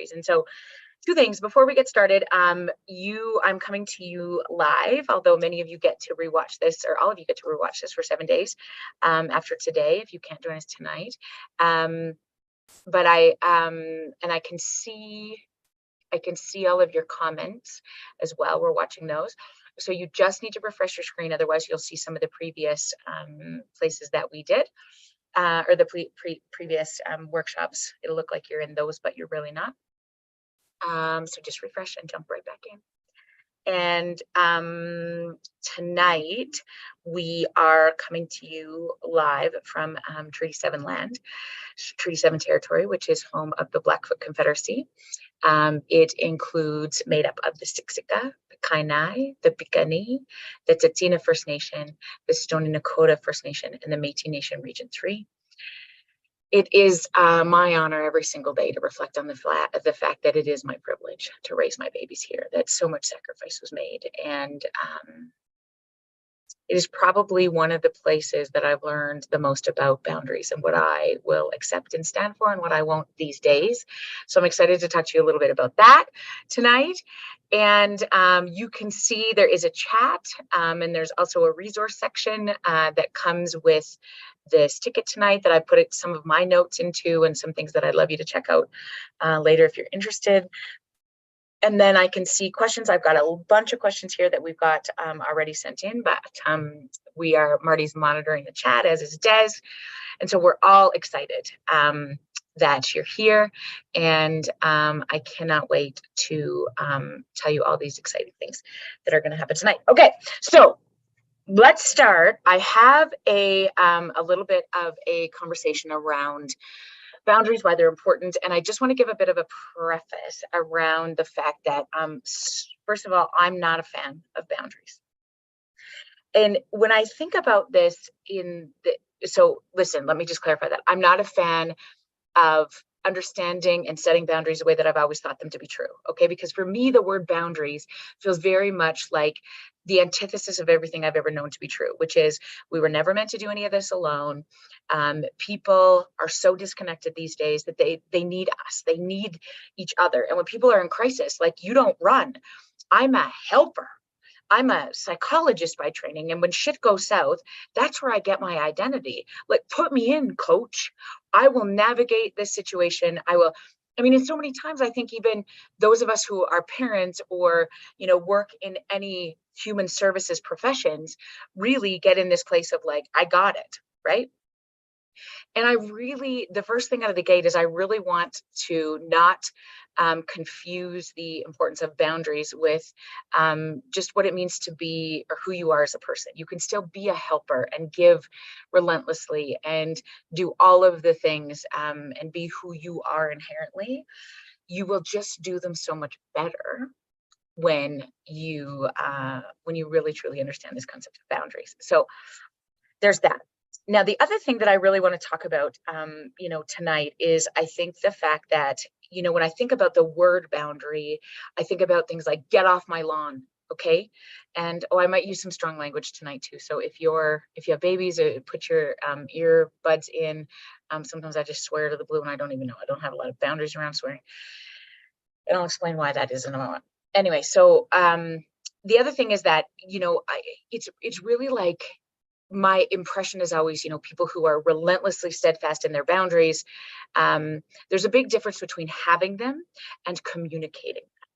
boundaries. And so two things before we get started. I'm coming to you live, although many of you get to rewatch this, or all of you get to rewatch this for 7 days after today, if you can't join us tonight. But I can see all of your comments as well. We're watching those. So you just need to refresh your screen. Otherwise, you'll see some of the previous places that we did, or the previous workshops. It'll look like you're in those, but you're really not. So just refresh and jump right back in. And tonight we are coming to you live from Treaty 7 land, Treaty 7 territory, which is home of the Blackfoot Confederacy. It includes made up of the Siksika, the Kainai, the Piikani, the Tsuut'ina First Nation, the Stoney Nakoda First Nation, and the Métis Nation Region 3. It is my honor every single day to reflect on the fact that it is my privilege to raise my babies here, that so much sacrifice was made. And it is probably one of the places that I've learned the most about boundaries and what I will accept and stand for and what I won't these days. So I'm excited to talk to you a little bit about that tonight. And you can see there is a chat, and there's also a resource section that comes with this ticket tonight that I put some of my notes into and some things that I'd love you to check out later if you're interested. And then I can see questions. I've got a bunch of questions here that we've got already sent in, but Marty's monitoring the chat, as is Des. And so we're all excited that you're here. And I cannot wait to tell you all these exciting things that are going to happen tonight. Okay, so let's start. I have a little bit of a conversation around boundaries, why they're important. And I just want to give a bit of a preface around the fact that, first of all, I'm not a fan of boundaries. And when I think about this so listen, let me just clarify that. I'm not a fan of understanding and setting boundaries the way that I've always thought them to be true. Okay. Because for me, the word boundaries feels very much like the antithesis of everything I've ever known to be true, which is we were never meant to do any of this alone. People are so disconnected these days that they need us. They need each other. And when people are in crisis, like, you don't run. I'm a helper. I'm a psychologist by training. And when shit goes south, that's where I get my identity. Like, put me in, coach. I will navigate this situation. And so many times I think even those of us who are parents or, work in any human services professions really get in this place of like, I got it, right? And the first thing out of the gate is I really want to not confuse the importance of boundaries with just what it means to be, or who you are as a person. You can still be a helper and give relentlessly and do all of the things and be who you are inherently. You will just do them so much better when you really truly understand this concept of boundaries. So there's that. Now, the other thing that I really want to talk about, tonight is I think the fact that, when I think about the word boundary, I think about things like get off my lawn. Okay. And, I might use some strong language tonight too. So if you have babies, put your earbuds in. Sometimes I just swear to the blue and I don't even know. I don't have a lot of boundaries around swearing. And I'll explain why that is in a moment. Anyway, so the other thing is that, it's really like, my impression is always, people who are relentlessly steadfast in their boundaries, there's a big difference between having them and communicating them.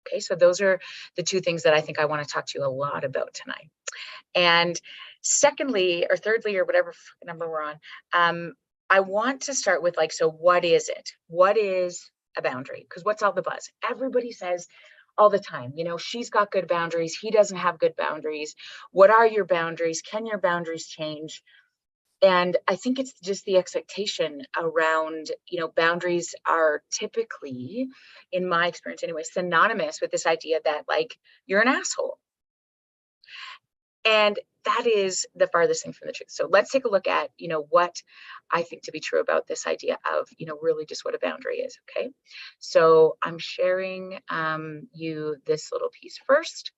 Okay, so those are the two things that I think I want to talk to you a lot about tonight. And secondly, or thirdly, or whatever number we're on, I want to start with so what is it? What is a boundary? Because what's all the buzz? Everybody says all the time, she's got good boundaries. He doesn't have good boundaries. What are your boundaries? Can your boundaries change? And I think it's just the expectation around, boundaries are typically, in my experience anyway, synonymous with this idea that you're an asshole. And that is the farthest thing from the truth. So let's take a look at, what I think to be true about this idea of, really just what a boundary is. Okay. So I'm sharing you this little piece first.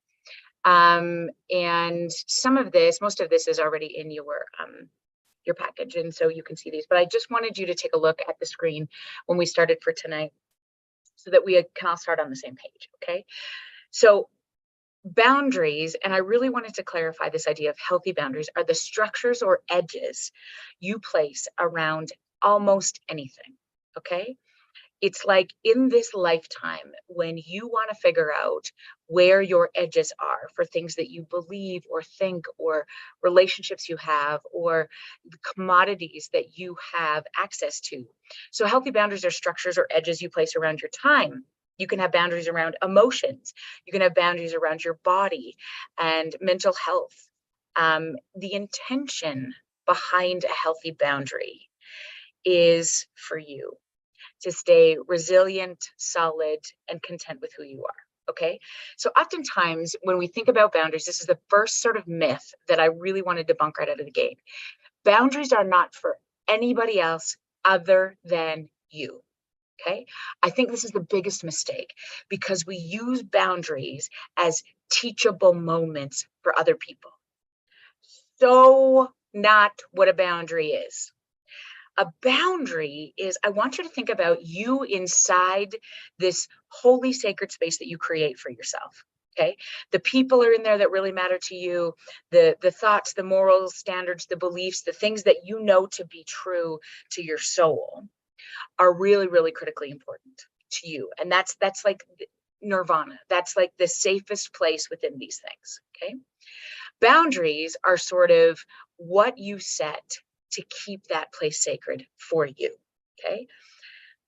And most of this is already in your package. And so you can see these, but I just wanted you to take a look at the screen when we started for tonight, so that we can all start on the same page, okay? So boundaries, and I really wanted to clarify this idea of healthy boundaries, are the structures or edges you place around almost anything, okay? It's like in this lifetime, when you want to figure out where your edges are for things that you believe or think, or relationships you have, or commodities that you have access to. So healthy boundaries are structures or edges you place around your time. You can have boundaries around emotions. You can have boundaries around your body and mental health. The intention behind a healthy boundary is for you to stay resilient, solid, and content with who you are. Okay. So oftentimes when we think about boundaries, this is the first sort of myth that I really want to debunk right out of the gate. Boundaries are not for anybody else other than you. Okay. I think this is the biggest mistake, because we use boundaries as teachable moments for other people. So not what a boundary is. A boundary is, I want you to think about you inside this holy sacred space that you create for yourself. Okay. The people are in there that really matter to you. The thoughts, the moral standards, the beliefs, the things that you know to be true to your soul are really, really critically important to you. And that's like nirvana. That's like the safest place within these things. Okay. Boundaries are sort of what you set to keep that place sacred for you. Okay.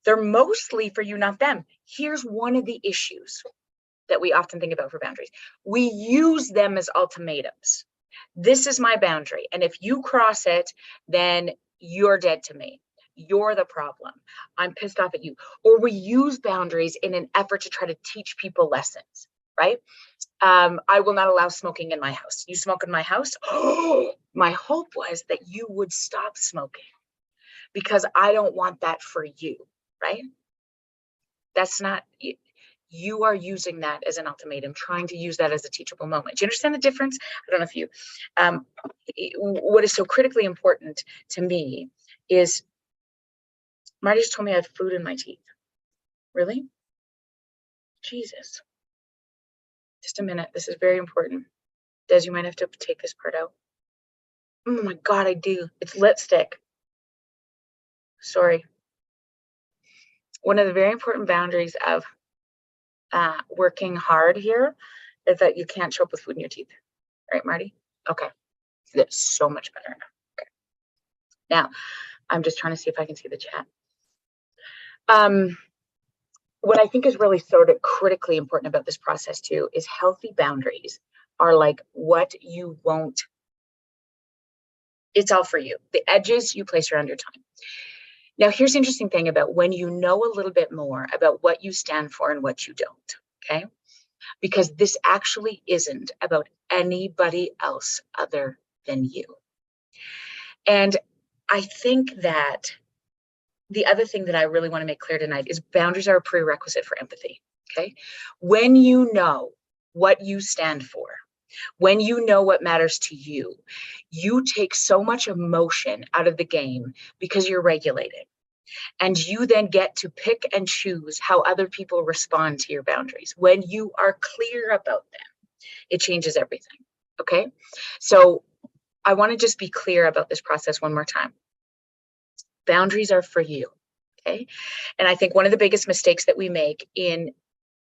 They're mostly for you, not them. Here's one of the issues that we often think about for boundaries. We use them as ultimatums. This is my boundary. And if you cross it, then you're dead to me. You're the problem. I'm pissed off at you. Or we use boundaries in an effort to try to teach people lessons, right? I will not allow smoking in my house. You smoke in my house? Oh, my hope was that you would stop smoking, because I don't want that for you, right? That's not, you are using that as an ultimatum, trying to use that as a teachable moment. Do you understand the difference? I don't know if you, what is so critically important to me is, Marty just told me I have food in my teeth. Really? Jesus. Just a minute. This is very important. Des, you might have to take this part out. Oh my God, I do. It's lipstick. Sorry. One of the very important boundaries of working hard here is that you can't show up with food in your teeth. Right, Marty? Okay. That's so much better now. Okay. Now, I'm just trying to see if I can see the chat. What I think is really sort of critically important about this process too is healthy boundaries are like what you won't, it's all for you. The edges you place around your time. Now, here's the interesting thing about when you know a little bit more about what you stand for and what you don't, okay? Because this actually isn't about anybody else other than you. And I think that the other thing that I really want to make clear tonight is boundaries are a prerequisite for empathy, okay? When you know what you stand for, when you know what matters to you, you take so much emotion out of the game because you're regulated. And you then get to pick and choose how other people respond to your boundaries. When you are clear about them, it changes everything, okay? So I want to just be clear about this process one more time. Boundaries are for you, okay? And I think one of the biggest mistakes that we make in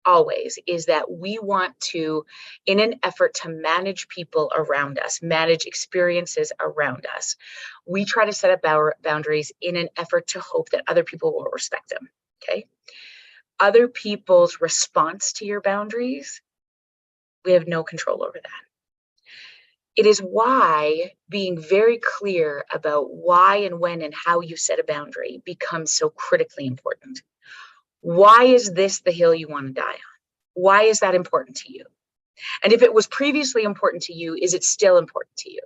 always is that we want to, in an effort to manage people around us, manage experiences around us, we try to set up our boundaries in an effort to hope that other people will respect them, okay? Other people's response to your boundaries, we have no control over that. It is why being very clear about why and when and how you set a boundary becomes so critically important. Why is this the hill you want to die on? Why is that important to you? And if it was previously important to you, is it still important to you?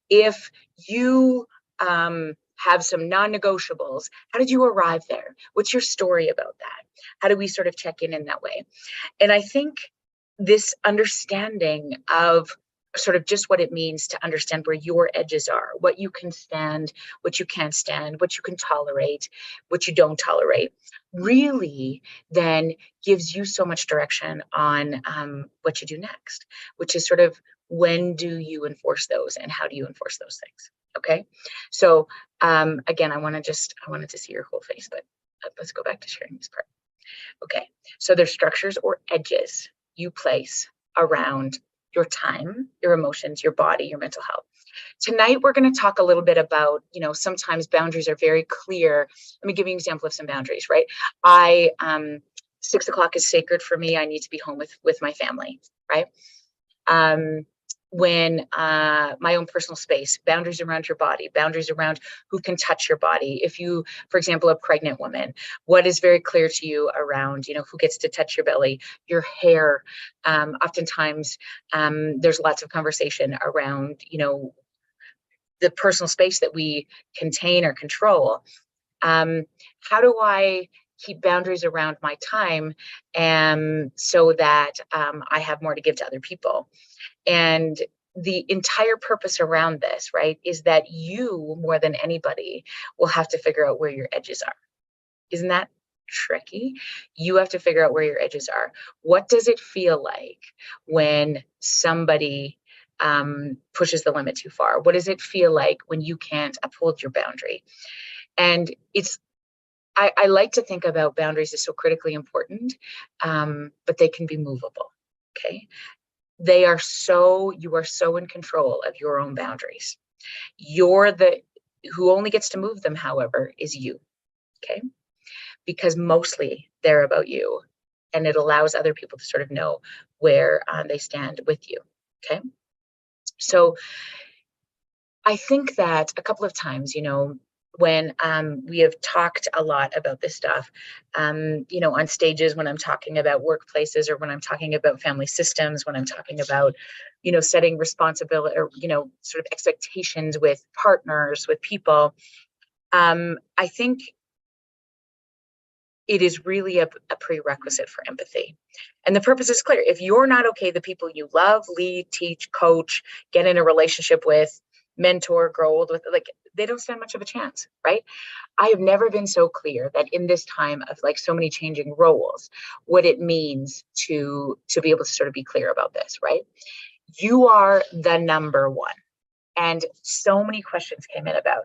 If you have some non-negotiables, how did you arrive there? What's your story about that? How do we sort of check in that way? And I think this understanding of sort of just what it means to understand where your edges are, what you can stand, what you can't stand, what you can tolerate, what you don't tolerate, really then gives you so much direction on what you do next, which is sort of when do you enforce those and how do you enforce those things? Okay. So again, I wanted to see your whole face, but let's go back to sharing this part. Okay. So there's structures or edges you place around your time, your emotions, your body, your mental health. Tonight, we're going to talk a little bit about, sometimes boundaries are very clear. Let me give you an example of some boundaries, right? 6 o'clock is sacred for me. I need to be home with my family, right? When my own personal space, boundaries around your body, boundaries around who can touch your body. If you, for example, a pregnant woman, what is very clear to you around, who gets to touch your belly, your hair. Oftentimes, there's lots of conversation around, the personal space that we contain or control. How do I keep boundaries around my time so that I have more to give to other people? And the entire purpose around this, right, is that you, more than anybody, will have to figure out where your edges are. Isn't that tricky? You have to figure out where your edges are. What does it feel like when somebody pushes the limit too far? What does it feel like when you can't uphold your boundary? And I like to think about boundaries as so critically important, but they can be movable. Okay. You are so in control of your own boundaries. Who only gets to move them, however, is you. Okay. Because mostly they're about you, and it allows other people to sort of know where they stand with you. Okay. So I think that a couple of times, when we have talked a lot about this stuff, on stages, when I'm talking about workplaces, or when I'm talking about family systems, when I'm talking about, setting responsibility, or, sort of expectations with partners, with people, I think it is really a prerequisite for empathy. And the purpose is clear. If you're not okay, the people you love, lead, teach, coach, get in a relationship with, mentor, grow old with, they don't stand much of a chance, right? I have never been so clear that in this time of so many changing roles, what it means to be able to sort of be clear about this, right? You are the number one. And so many questions came in about,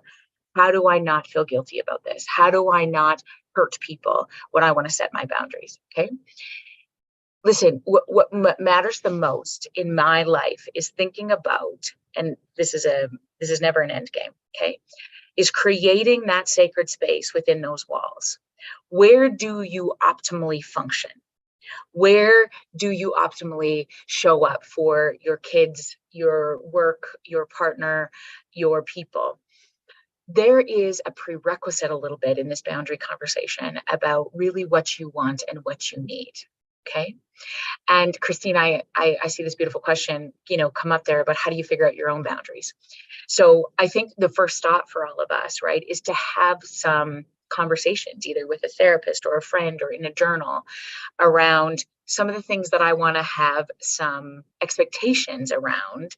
how do I not feel guilty about this? How do I not hurt people when I want to set my boundaries? Okay. Listen, what matters the most in my life is thinking about, and this is never an end game, okay, is creating that sacred space within those walls. Where do you optimally function? Where do you optimally show up for your kids, your work, your partner, your people? There is a prerequisite a little bit in this boundary conversation about really what you want and what you need. Okay. And Christine, I see this beautiful question, come up there about how do you figure out your own boundaries? So I think the first stop for all of us, right, is to have some conversations, either with a therapist or a friend or in a journal, around some of the things that I want to have some expectations around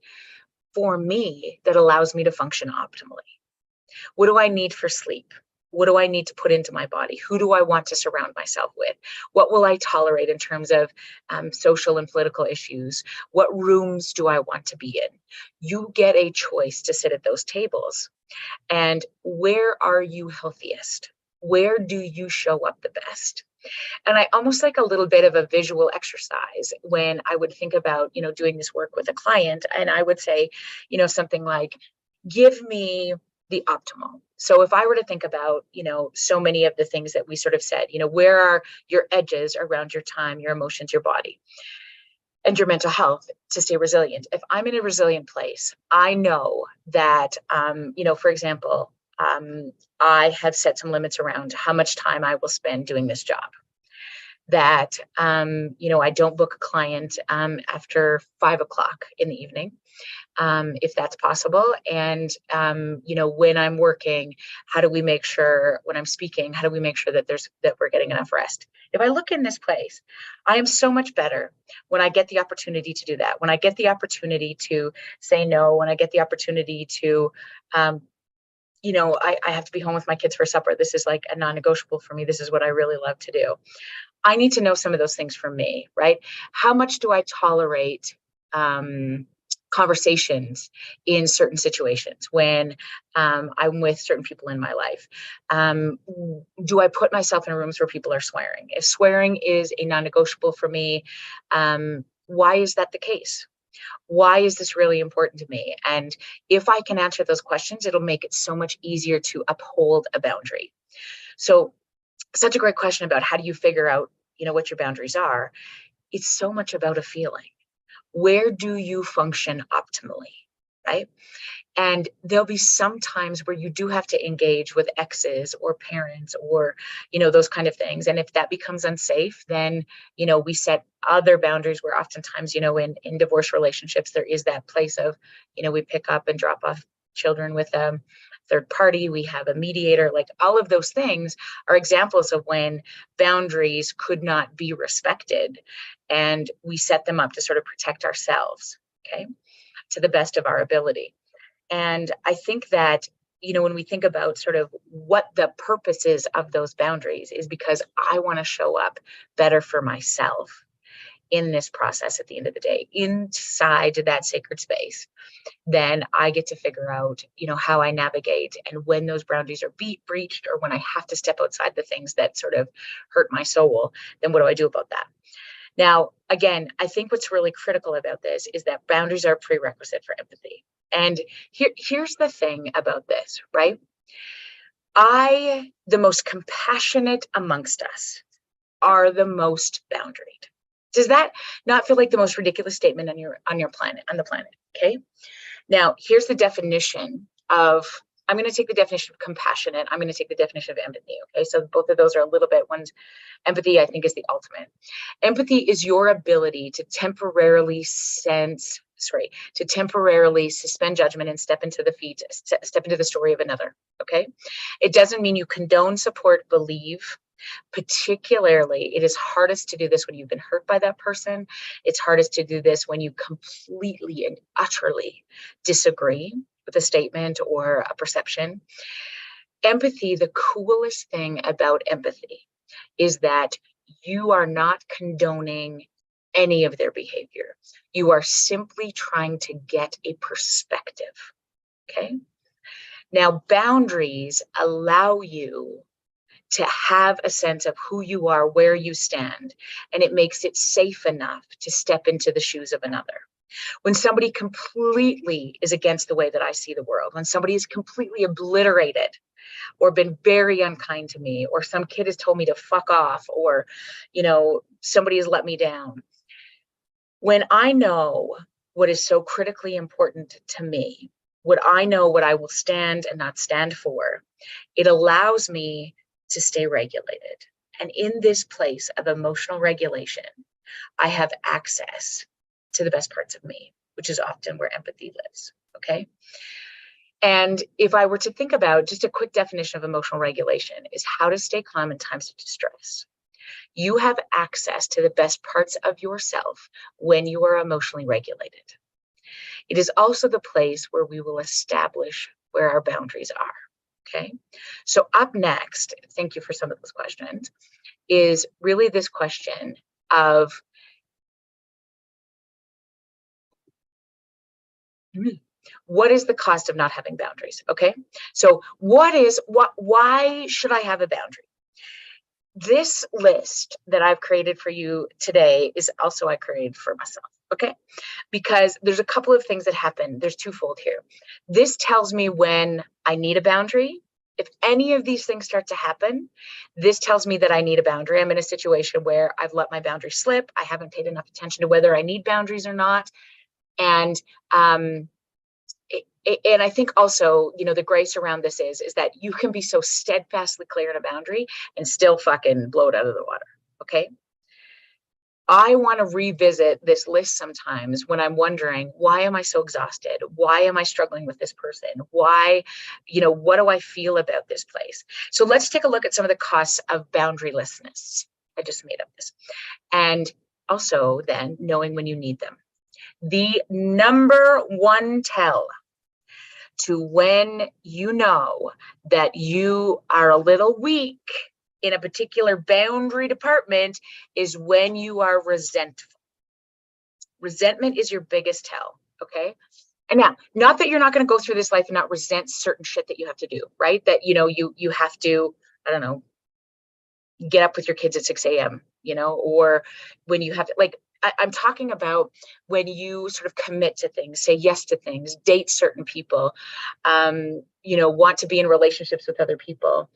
for me that allows me to function optimally. What do I need for sleep? What do I need to put into my body? Who do I want to surround myself with? What will I tolerate in terms of social and political issues? What rooms do I want to be in? You get a choice to sit at those tables. And where are you healthiest? Where do you show up the best? And I almost like a little bit of a visual exercise when I would think about, doing this work with a client. And I would say, something like, give me the optimal. So if I were to think about, so many of the things that we sort of said, where are your edges around your time, your emotions, your body, and your mental health to stay resilient? If I'm in a resilient place, I know that, for example, I have set some limits around how much time I will spend doing this job. that, I don't book a client after 5 o'clock in the evening, if that's possible. And, when I'm working, how do we make sure when I'm speaking, how do we make sure that we're getting enough rest? If I look in this place, I am so much better when I get the opportunity to do that, when I get the opportunity to say no, when I get the opportunity to, I have to be home with my kids for supper. This is like a non-negotiable for me. This is what I really love to do. I need to know some of those things for me, right? How much do I tolerate conversations in certain situations when I'm with certain people in my life? Do I put myself in rooms where people are swearing? If swearing is a non-negotiable for me, why is that the case? Why is this really important to me? And if I can answer those questions, it'll make it so much easier to uphold a boundary. So, such a great question about how do you figure out, what your boundaries are. It's so much about a feeling. Where do you function optimally, right? And there'll be some times where you do have to engage with exes or parents or, those kind of things. And if that becomes unsafe, then, we set other boundaries where oftentimes, in divorce relationships, there is that place of, we pick up and drop off children with a third party, we have a mediator, like all of those things are examples of when boundaries could not be respected. And we set them up to sort of protect ourselves, okay, to the best of our ability. And I think that, when we think about sort of what the purpose is of those boundaries is because I want to show up better for myself in this process at the end of the day, inside that sacred space. Then I get to figure out, how I navigate and when those boundaries are breached or when I have to step outside the things that sort of hurt my soul, then what do I do about that? Now, again, I think what's really critical about this is that boundaries are a prerequisite for empathy. And here's the thing about this, right? The most compassionate amongst us are the most boundaried. Does that not feel like the most ridiculous statement on the planet? Okay. Now, here's the definition of, I'm going to take the definition of compassionate. I'm going to take the definition of empathy. Okay. So both of those are a little bit, empathy, I think, is the ultimate. Empathy is your ability to temporarily suspend judgment and step into the story of another. Okay. It doesn't mean you condone, support, believe. Particularly, it is hardest to do this when you've been hurt by that person. It's hardest to do this when you completely and utterly disagree with a statement or a perception. Empathy, the coolest thing about empathy is that you are not condoning any of their behavior. You are simply trying to get a perspective. Okay. Now, boundaries allow you to have a sense of who you are, where you stand, and it makes it safe enough to step into the shoes of another. When somebody completely is against the way that I see the world, when somebody is completely obliterated or been very unkind to me, or some kid has told me to fuck off, or, somebody has let me down. When I know what is so critically important to me, what I will stand and not stand for, it allows me to stay regulated. And in this place of emotional regulation, I have access to the best parts of me, which is often where empathy lives. Okay. And if I were to think about just a quick definition of emotional regulation is how to stay calm in times of distress. You have access to the best parts of yourself when you are emotionally regulated. It is also the place where we will establish where our boundaries are. Okay. So up next, thank you for some of those questions, is really this question of what is the cost of not having boundaries? Okay. So why should I have a boundary? This list that I've created for you today is also I created for myself. Okay. Because there's a couple of things that happen. There's twofold here. This tells me when I need a boundary. If any of these things start to happen, this tells me that I need a boundary. I'm in a situation where I've let my boundary slip. I haven't paid enough attention to whether I need boundaries or not. And I think also, the grace around this is that you can be so steadfastly clear in a boundary and still fucking blow it out of the water. Okay. I want to revisit this list sometimes when I'm wondering, why am I so exhausted? Why am I struggling with this person? Why, what do I feel about this place? So let's take a look at some of the costs of boundarylessness. I just made up this. And also then knowing when you need them. The number one tell to when you know that you are a little weak in a particular boundary department is when you are resentful. Resentment is your biggest tell, okay? And now, not that you're not going to go through this life and not resent certain shit that you have to do, right? That, you have to, I don't know, get up with your kids at 6 a.m., or when you have to, like, I'm talking about when you sort of commit to things, say yes to things, date certain people, want to be in relationships with other people.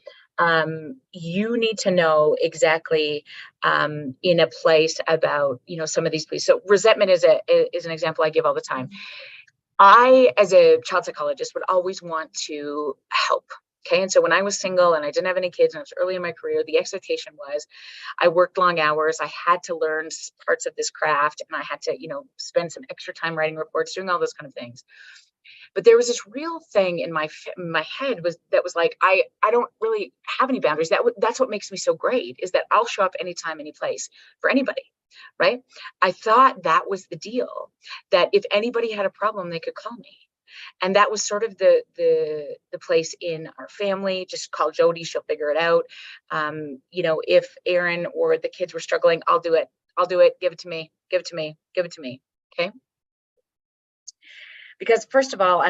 You need to know exactly in a place about, some of these places. So resentment is an example I give all the time. I, as a child psychologist, would always want to help. Okay. And so when I was single and I didn't have any kids and I was early in my career, the expectation was I worked long hours. I had to learn parts of this craft and I had to, spend some extra time writing reports, doing all those kind of things. But there was this real thing in my head that was like, I don't really have any boundaries. That's what makes me so great, is that I'll show up anytime, any place for anybody. Right. I thought that was the deal, that if anybody had a problem, they could call me. And that was sort of the place in our family. Just call Jody, she'll figure it out. If Aaron or the kids were struggling, I'll do it. Give it to me. Okay. Because first of all,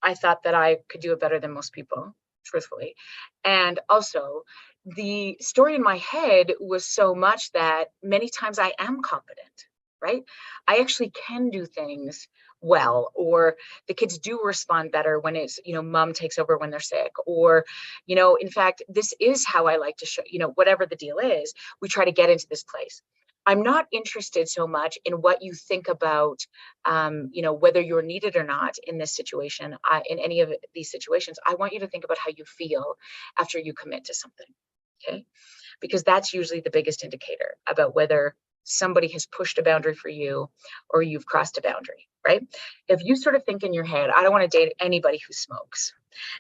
I thought that I could do it better than most people, truthfully. And also the story in my head was so much that many times I am competent, right? I actually can do things well, or the kids do respond better when it's, mom takes over when they're sick, or, in fact, this is how I like to show, whatever the deal is, we try to get into this place. I'm not interested so much in what you think about, whether you're needed or not in this situation. In any of these situations, I want you to think about how you feel after you commit to something. Okay. Because that's usually the biggest indicator about whether somebody has pushed a boundary for you or you've crossed a boundary, right? If you sort of think in your head, I don't want to date anybody who smokes,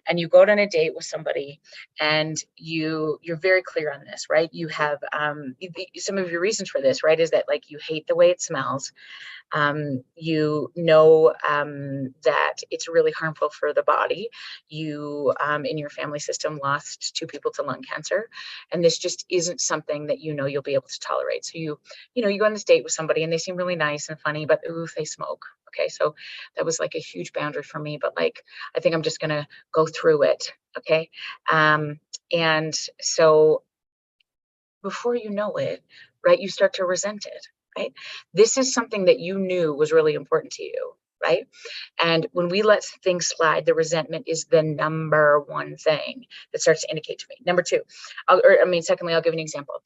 and you go on a date with somebody and you're very clear on this, right? You have some of your reasons for this, right, is that like you hate the way it smells. That it's really harmful for the body. You, in your family system, lost 2 people to lung cancer, and this just isn't something that you'll be able to tolerate. So you go on this date with somebody and they seem really nice and funny, but ooh, they smoke. Okay, so that was like a huge boundary for me, but like I think I'm just gonna go through it. Okay, and so before you know it, right, you start to resent it. Right? This is something that you knew was really important to you, right? And when we let things slide, the resentment is the number one thing that starts to indicate to me. Number two, secondly, I'll give an example.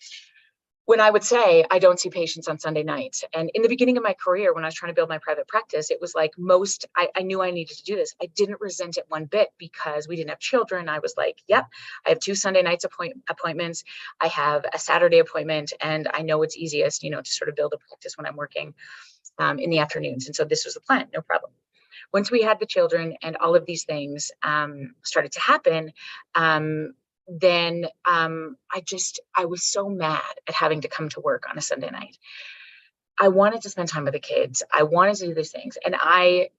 When I would say, I don't see patients on Sunday nights. And in the beginning of my career, when I was trying to build my private practice, it was like I knew I needed to do this. I didn't resent it one bit because we didn't have children. I was like, yep, I have 2 Sunday nights appointments. I have a Saturday appointment, and I know it's easiest, to sort of build a practice when I'm working in the afternoons. And so this was the plan, no problem. Once we had the children and all of these things started to happen, then I was so mad at having to come to work on a Sunday night. I wanted to spend time with the kids. I wanted to do these things. And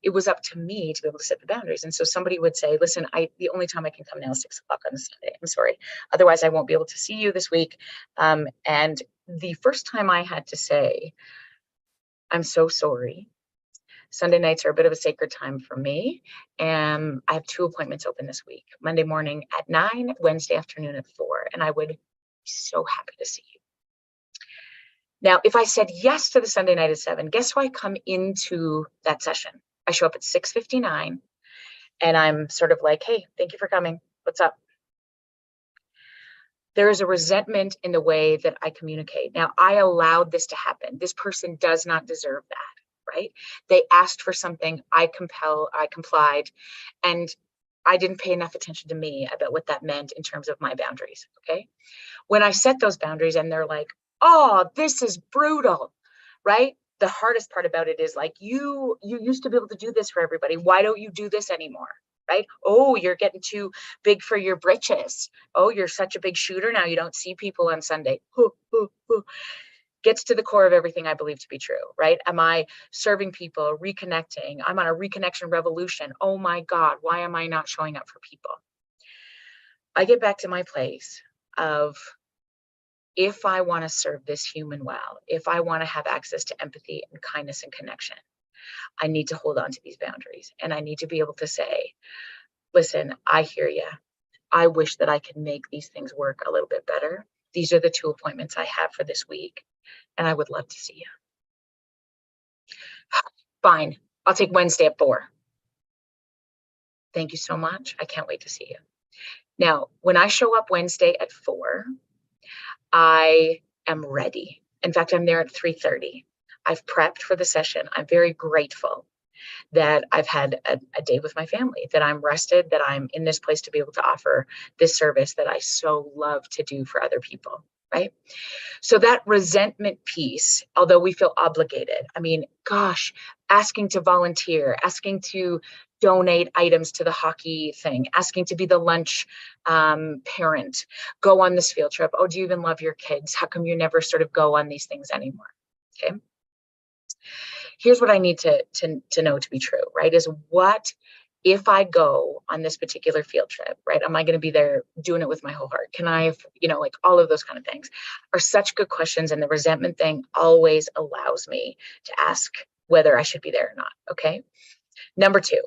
it was up to me to be able to set the boundaries. And so somebody would say, listen, the only time I can come now is 6 o'clock on a Sunday. I'm sorry. Otherwise I won't be able to see you this week. And the first time I had to say, I'm so sorry. Sunday nights are a bit of a sacred time for me. And I have 2 appointments open this week, Monday morning at 9, Wednesday afternoon at 4. And I would be so happy to see you. Now, if I said yes to the Sunday night at 7, guess who I come into that session? I show up at 6:59 and I'm sort of like, hey, thank you for coming. What's up? There is a resentment in the way that I communicate. Now, I allowed this to happen. This person does not deserve that. Right? They asked for something, I complied, and I didn't pay enough attention to me about what that meant in terms of my boundaries. Okay. When I set those boundaries and they're like, oh, this is brutal. right? The hardest part about it is like, you used to be able to do this for everybody. Why don't you do this anymore? Right? Oh, you're getting too big for your britches. Oh, you're such a big shooter now. You don't see people on Sunday. Gets to the core of everything I believe to be true, right? Am I serving people, reconnecting? I'm on a reconnection revolution. Oh my God, why am I not showing up for people? I get back to my place of, if I want to serve this human well, if I want to have access to empathy and kindness and connection, I need to hold on to these boundaries. And I need to be able to say, listen, I hear you. I wish that I could make these things work a little bit better. These are the 2 appointments I have for this week, and I would love to see you. Fine. I'll take Wednesday at 4. Thank you so much. I can't wait to see you. Now, when I show up Wednesday at 4, I am ready. In fact, I'm there at 3:30. I've prepped for the session. I'm very grateful that I've had a day with my family, that I'm rested, that I'm in this place to be able to offer this service that I so love to do for other people, right? So that resentment piece, although we feel obligated, I mean, gosh, asking to volunteer, asking to donate items to the hockey thing, asking to be the lunch parent, go on this field trip. Oh, do you even love your kids? How come you never sort of go on these things anymore? Okay. Here's what I need to know to be true, right? Is what if I go on this particular field trip, right? Am I going to be there doing it with my whole heart? Can I, like all of those kind of things are such good questions. And the resentment thing always allows me to ask whether I should be there or not. Okay. Number 2,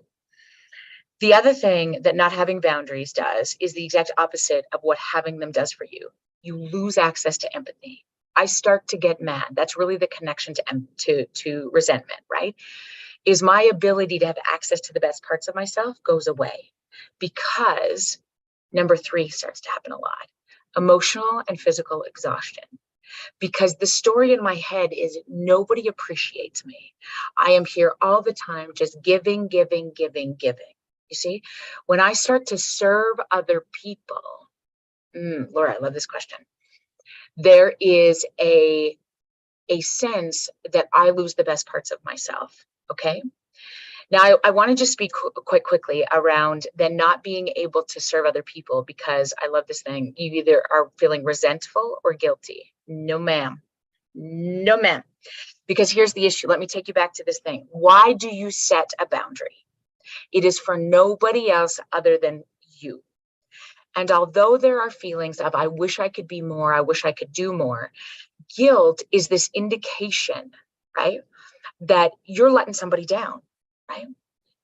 the other thing that not having boundaries does is the exact opposite of what having them does for you. You lose access to empathy. I start to get mad. That's really the connection to resentment, right? Is my ability to have access to the best parts of myself goes away, because number 3 starts to happen a lot: emotional and physical exhaustion. Because the story in my head is, nobody appreciates me. I am here all the time, just giving, giving, giving, giving. You see, when I start to serve other people, Laura, I love this question. There is a sense that I lose the best parts of myself. Okay. Now, I want to just speak quite quickly around then not being able to serve other people, because I love this thing. You either are feeling resentful or guilty. No, ma'am. No, ma'am. Because here's the issue. Let me take you back to this thing. Why do you set a boundary? It is for nobody else other than you. And although there are feelings of, I wish I could be more, I wish I could do more, guilt is this indication, right, that you're letting somebody down, right?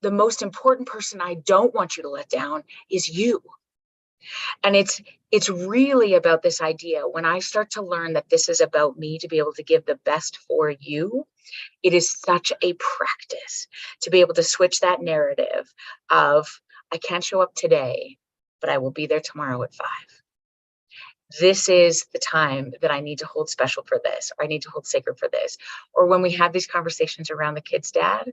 The most important person I don't want you to let down is you. And it's really about this idea. When I start to learn that this is about me to be able to give the best for you, it is such a practice to be able to switch that narrative of, I can't show up today, but I will be there tomorrow at 5. This is the time that I need to hold special for this, or I need to hold sacred for this. Or when we have these conversations around the kid's dad,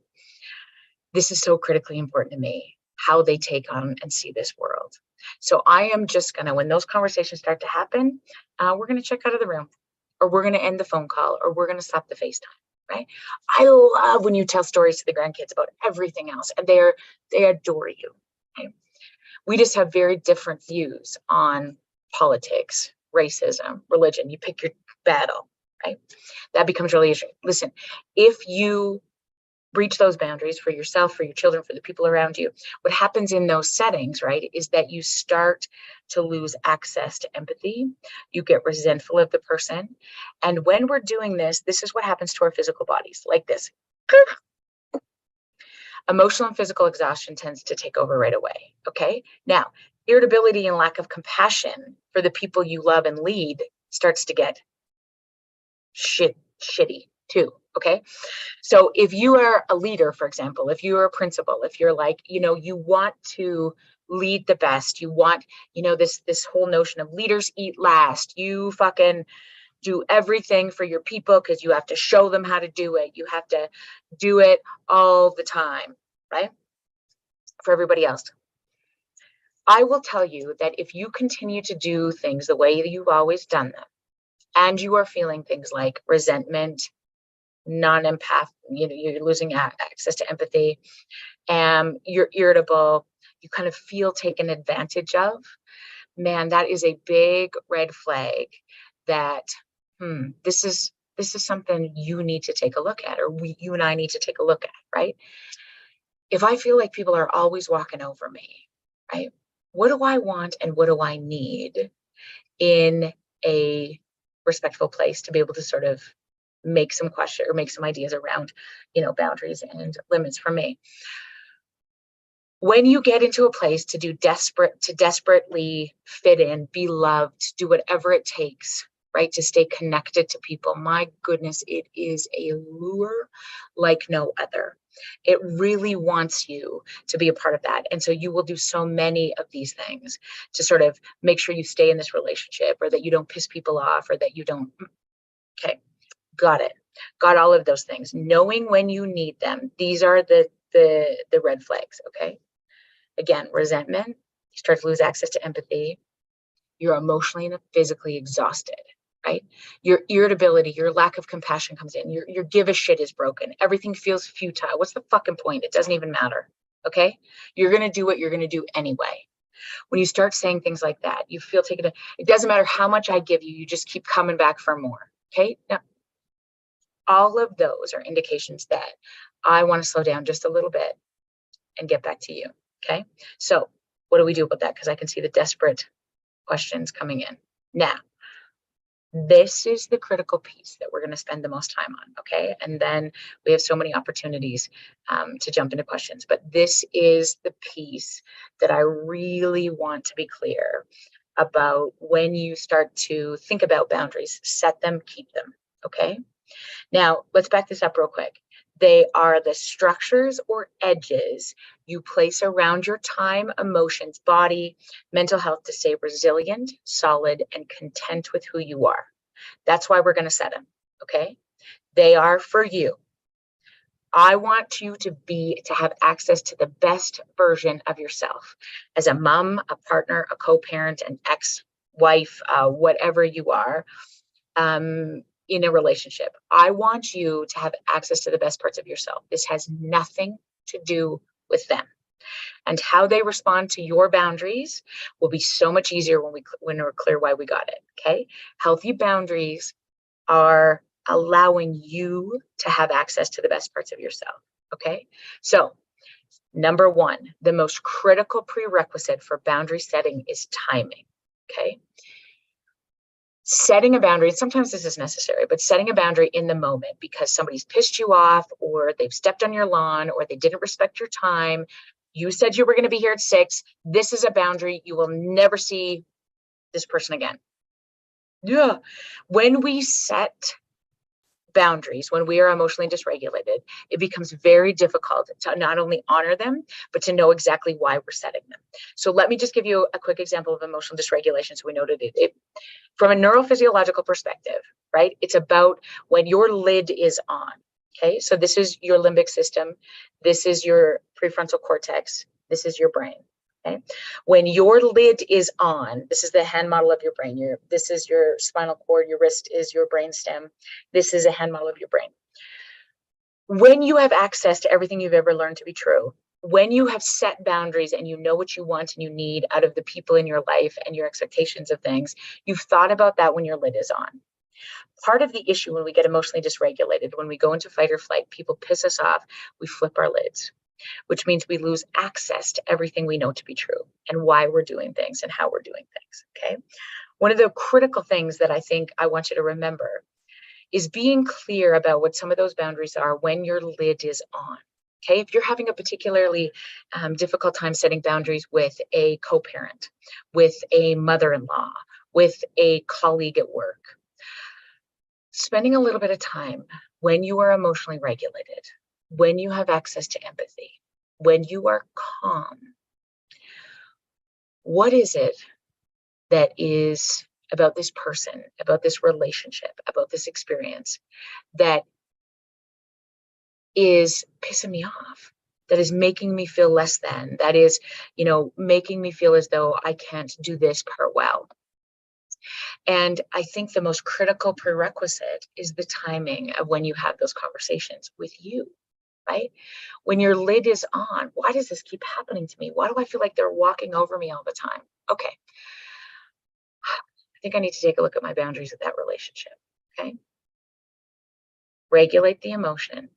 this is so critically important to me, how they take on and see this world. So I am just gonna, when those conversations start to happen, we're gonna check out of the room, or we're gonna end the phone call, or we're gonna stop the FaceTime, right? I love when you tell stories to the grandkids about everything else, and they adore you. Right? We just have very different views on politics, racism, religion. You pick your battle, right? That becomes really interesting. Listen, if you breach those boundaries for yourself, for your children, for the people around you, what happens in those settings, right, is that you start to lose access to empathy. You get resentful of the person. And when we're doing this, this is what happens to our physical bodies, like this. Emotional and physical exhaustion tends to take over right away. Okay. Now, irritability and lack of compassion for the people you love and lead starts to get shitty too. Okay. So if you are a leader, for example, if you're a principal, if you're like, you want to lead the best, you want, this whole notion of leaders eat last, you fucking do everything for your people because you have to show them how to do it. You have to do it all the time, right? For everybody else. I will tell you that if you continue to do things the way you've always done them, and you are feeling things like resentment, non-empath, you're losing access to empathy, you're irritable, you kind of feel taken advantage of, man, that is a big red flag that this is something you need to take a look at, or you and I need to take a look at, right? If I feel like people are always walking over me, right? What do I want and what do I need in a respectful place to be able to sort of make some question or make some ideas around, boundaries and limits for me? When you get into a place to desperately fit in, be loved, do whatever it takes, right, to stay connected to people, my goodness, it is a lure like no other. It really wants you to be a part of that. And so you will do so many of these things to sort of make sure you stay in this relationship, or that you don't piss people off, or that you don't. Okay, got it. Got all of those things. Knowing when you need them. These are the red flags, okay? Again, resentment, you start to lose access to empathy. You're emotionally and physically exhausted, right? Your irritability, your lack of compassion comes in. Your give a shit is broken. Everything feels futile. What's the fucking point? It doesn't even matter, okay? You're going to do what you're going to do anyway. When you start saying things like that, you feel taken. It doesn't matter how much I give you. You just keep coming back for more, okay? Now, all of those are indications that I want to slow down just a little bit and get back to you. Okay, so what do we do about that? Because I can see the desperate questions coming in. Now, this is the critical piece that we're going to spend the most time on, okay? And then we have so many opportunities to jump into questions. But this is the piece that I really want to be clear about. When you start to think about boundaries, set them, keep them, okay? Now, let's back this up real quick. They are the structures or edges you place around your time, emotions, body, mental health to stay resilient, solid, and content with who you are. That's why we're going to set them, okay? They are for you. I want you to have access to the best version of yourself as a mom, a partner, a co-parent, an ex-wife, whatever you are. In a relationship, I want you to have access to the best parts of yourself. This has nothing to do with them. And how they respond to your boundaries will be so much easier when we're clear why we got it, okay? Healthy boundaries are allowing you to have access to the best parts of yourself, okay? So, number one, the most critical prerequisite for boundary setting is timing, okay? Setting a boundary, sometimes this is necessary, but setting a boundary in the moment because somebody's pissed you off, or they've stepped on your lawn, or they didn't respect your time. You said you were going to be here at 6. This is a boundary. You will never see this person again. Yeah. When we set boundaries, when we are emotionally dysregulated, it becomes very difficult to not only honor them, but to know exactly why we're setting them. So let me just give you a quick example of emotional dysregulation so we know that it from a neurophysiological perspective, right? It's about when your lid is on, okay? So this is your limbic system. This is your prefrontal cortex. This is your brain, okay? When your lid is on, this is the hand model of your brain. This is your spinal cord. Your wrist is your brain stem. This is a hand model of your brain. When you have access to everything you've ever learned to be true, when you have set boundaries and you know what you want and you need out of the people in your life and your expectations of things, you've thought about that when your lid is on. Part of the issue when we get emotionally dysregulated, when we go into fight or flight, people piss us off, we flip our lids, which means we lose access to everything we know to be true and why we're doing things and how we're doing things, okay? One of the critical things that I think I want you to remember is being clear about what some of those boundaries are when your lid is on. Okay, if you're having a particularly difficult time setting boundaries with a co-parent, with a mother-in-law, with a colleague at work, spending a little bit of time when you are emotionally regulated, when you have access to empathy, when you are calm, what is it that is about this person, about this relationship, about this experience that is pissing me off, that is making me feel less than, that is, making me feel as though I can't do this part well. And I think the most critical prerequisite is the timing of when you have those conversations with you, right? When your lid is on, why does this keep happening to me? Why do I feel like they're walking over me all the time? Okay, I think I need to take a look at my boundaries of that relationship. Okay. Regulate the emotion,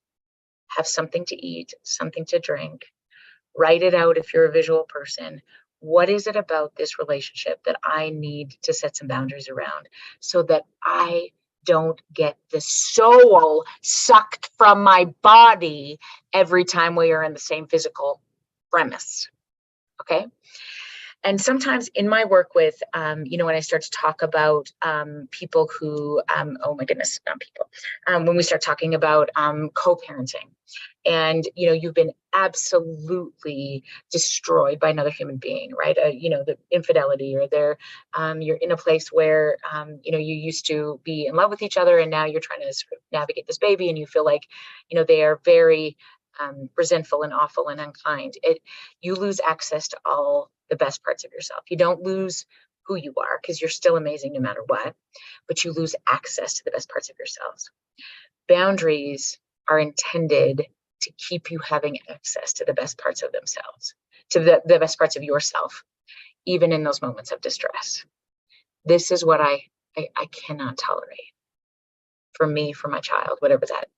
have something to eat, something to drink, write it out if you're a visual person. What is it about this relationship that I need to set some boundaries around so that I don't get the soul sucked from my body every time we are in the same physical premise? Okay. And sometimes in my work with, when I start to talk about people who, oh my goodness, not people, when we start talking about co-parenting, and you've been absolutely destroyed by another human being, right? The infidelity, or you're in a place where you used to be in love with each other, and now you're trying to sort of navigate this baby, and you feel like they are very resentful and awful and unkind. You lose access to all the best parts of yourself. You don't lose who you are, because you're still amazing no matter what, but you lose access to the best parts of yourselves. Boundaries are intended to keep you having access to the best parts of themselves, to the best parts of yourself, even in those moments of distress. This is what I cannot tolerate for me, for my child, whatever that,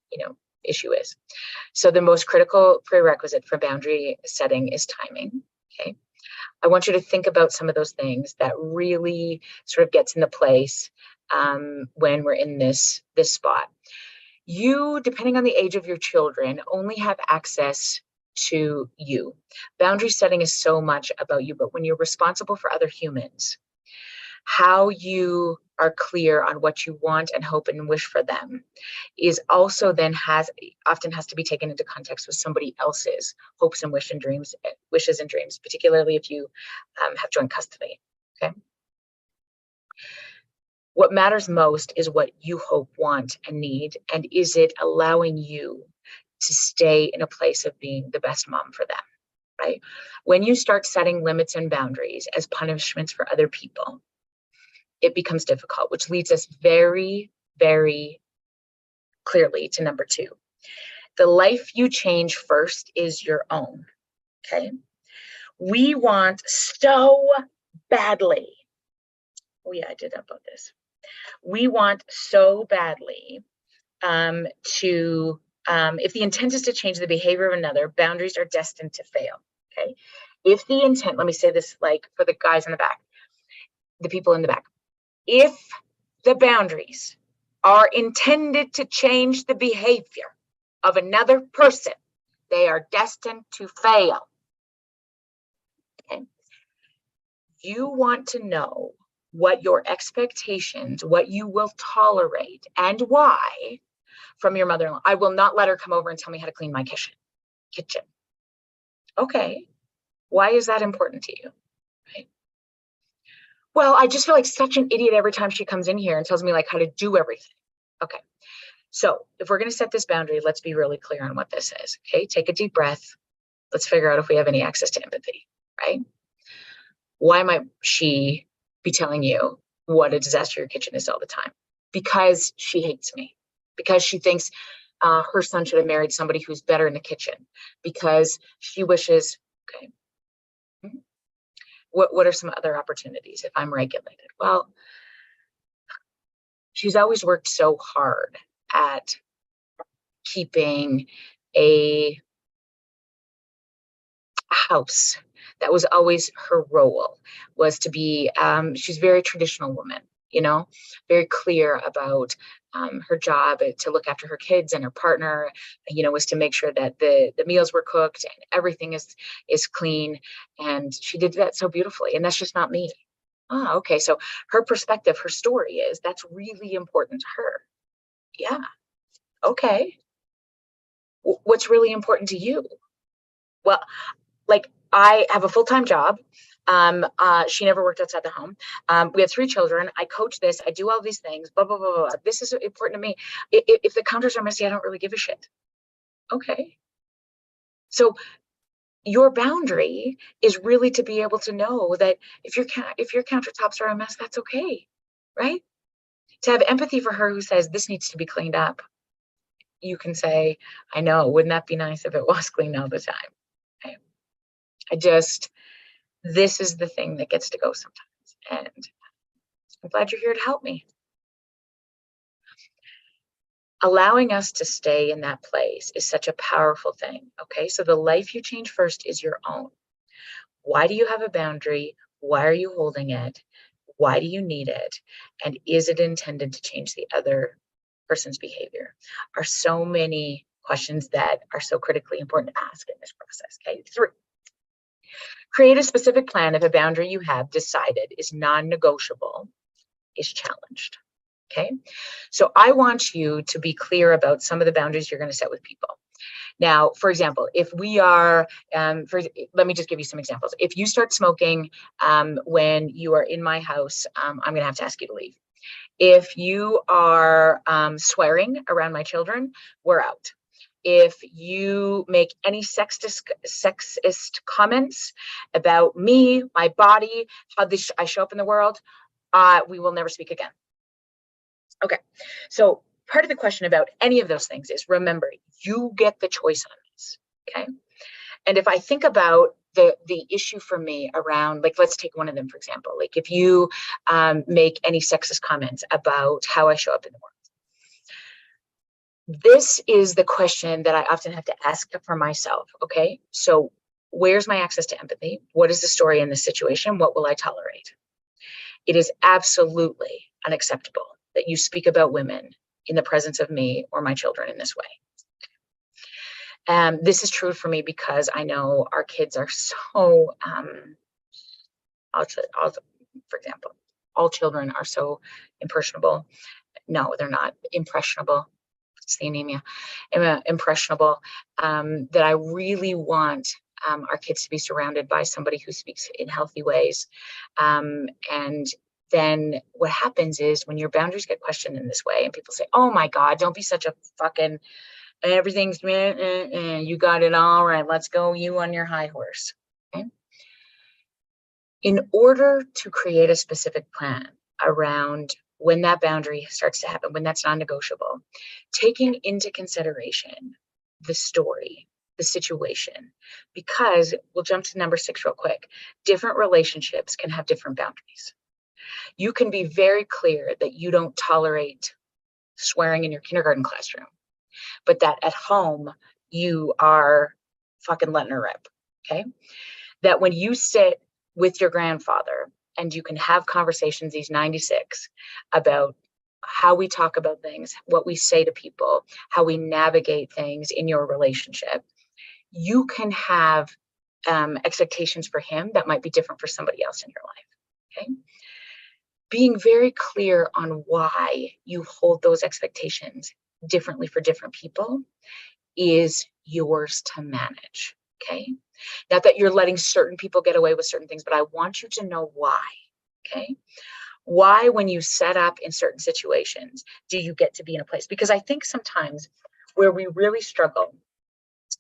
issue is. So the most critical prerequisite for boundary setting is timing. Okay. I want you to think about some of those things that really sort of gets into place when we're in this spot. You, depending on the age of your children, only have access to you. Boundary setting is so much about you, but when you're responsible for other humans, how you are clear on what you want and hope and wish for them is also then often has to be taken into context with somebody else's hopes and wishes and dreams, particularly if you have joint custody. Okay. What matters most is what you hope, want, and need, and is it allowing you to stay in a place of being the best mom for them, right? When you start setting limits and boundaries as punishments for other people, it becomes difficult, which leads us very, very clearly to number 2. The life you change first is your own. Okay. We want so badly. Oh yeah, I did that about this. We want so badly if the intent is to change the behavior of another, boundaries are destined to fail. Okay. If the intent, let me say this like for the guys in the back, the people in the back, if the boundaries are intended to change the behavior of another person, they are destined to fail. Okay. You want to know what your expectations, what you will tolerate, and why from your mother-in-law. I will not let her come over and tell me how to clean my kitchen. Okay. Why is that important to you? Right? Well, I just feel like such an idiot every time she comes in here and tells me like how to do everything. Okay. So if we're going to set this boundary, let's be really clear on what this is. Okay. Take a deep breath. Let's figure out if we have any access to empathy, right? Why might she be telling you what a disaster your kitchen is all the time? Because she hates me. Because she thinks her son should have married somebody who's better in the kitchen. Because she wishes, okay, what are some other opportunities if I'm regulated? Well, she's always worked so hard at keeping a house. That was always her role, was to be, she's a very traditional woman, very clear about her job to look after her kids and her partner, was to make sure that the meals were cooked and everything is clean. And she did that so beautifully. And that's just not me. Oh, okay. So her perspective, her story is that's really important to her. Yeah. Okay. What's really important to you? Well, like I have a full-time job. She never worked outside the home. We had 3 children. I coach this. I do all these things, blah, blah, blah, blah. This is important to me. If the counters are messy, I don't really give a shit. Okay. So your boundary is really to be able to know that if your countertops are a mess, that's okay. right? To have empathy for her who says, this needs to be cleaned up. You can say, I know, wouldn't that be nice if it was clean all the time? Okay. This is the thing that gets to go sometimes. And I'm glad you're here to help me. Allowing us to stay in that place is such a powerful thing. Okay. So the life you change first is your own. Why do you have a boundary? Why are you holding it? Why do you need it? And is it intended to change the other person's behavior? Are so many questions that are so critically important to ask in this process. Okay. 3, create a specific plan if a boundary you have decided is non-negotiable is challenged. Okay. So I want you to be clear about some of the boundaries you're going to set with people. Now, for example, if we are, let me just give you some examples. If you start smoking when you are in my house, I'm going to have to ask you to leave. If you are swearing around my children, we're out. If you make any sexist comments about me, my body, how I show up in the world, we will never speak again. Okay, so part of the question about any of those things is, remember, you get the choice on this, okay? And if I think about the issue for me around, like, let's take one of them, for example, like if you make any sexist comments about how I show up in the world. This is the question that I often have to ask for myself, okay? So where's my access to empathy? What is the story in this situation? What will I tolerate? It is absolutely unacceptable that you speak about women in the presence of me or my children in this way. This is true for me because I know our kids are so, for example, all children are so impressionable. No, they're not impressionable. It's the anemia. Impressionable, that I really want our kids to be surrounded by somebody who speaks in healthy ways. And then what happens is when your boundaries get questioned in this way and people say, oh my God, don't be such a fucking, everything's, you got it all right. Let's go, you on your high horse. Okay? In order to create a specific plan around when that boundary starts to happen, when that's non-negotiable, taking into consideration the story, the situation, because we'll jump to number 6 real quick. Different relationships can have different boundaries. You can be very clear that you don't tolerate swearing in your kindergarten classroom, but that at home you are fucking letting her rip. Okay. That when you sit with your grandfather and you can have conversations, he's 96, about how we talk about things, what we say to people, how we navigate things in your relationship, you can have expectations for him that might be different for somebody else in your life. Okay. Being very clear on why you hold those expectations differently for different people is yours to manage. Okay. Not that you're letting certain people get away with certain things, but I want you to know why. Okay. Why, when you set up in certain situations, do you get to be in a place? Because I think sometimes where we really struggle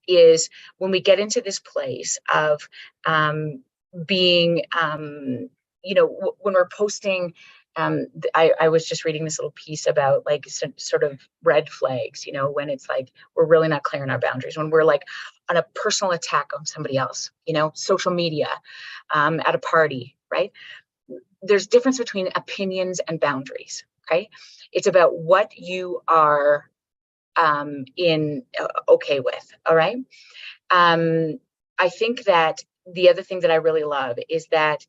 is when we get into this place of being, when we're posting. I was just reading this little piece about like sort of red flags, when it's like we're really not clear on our boundaries, when we're like on a personal attack on somebody else, social media, at a party, right? There's difference between opinions and boundaries. Okay. It's about what you are okay with. All right. I think that the other thing that I really love is that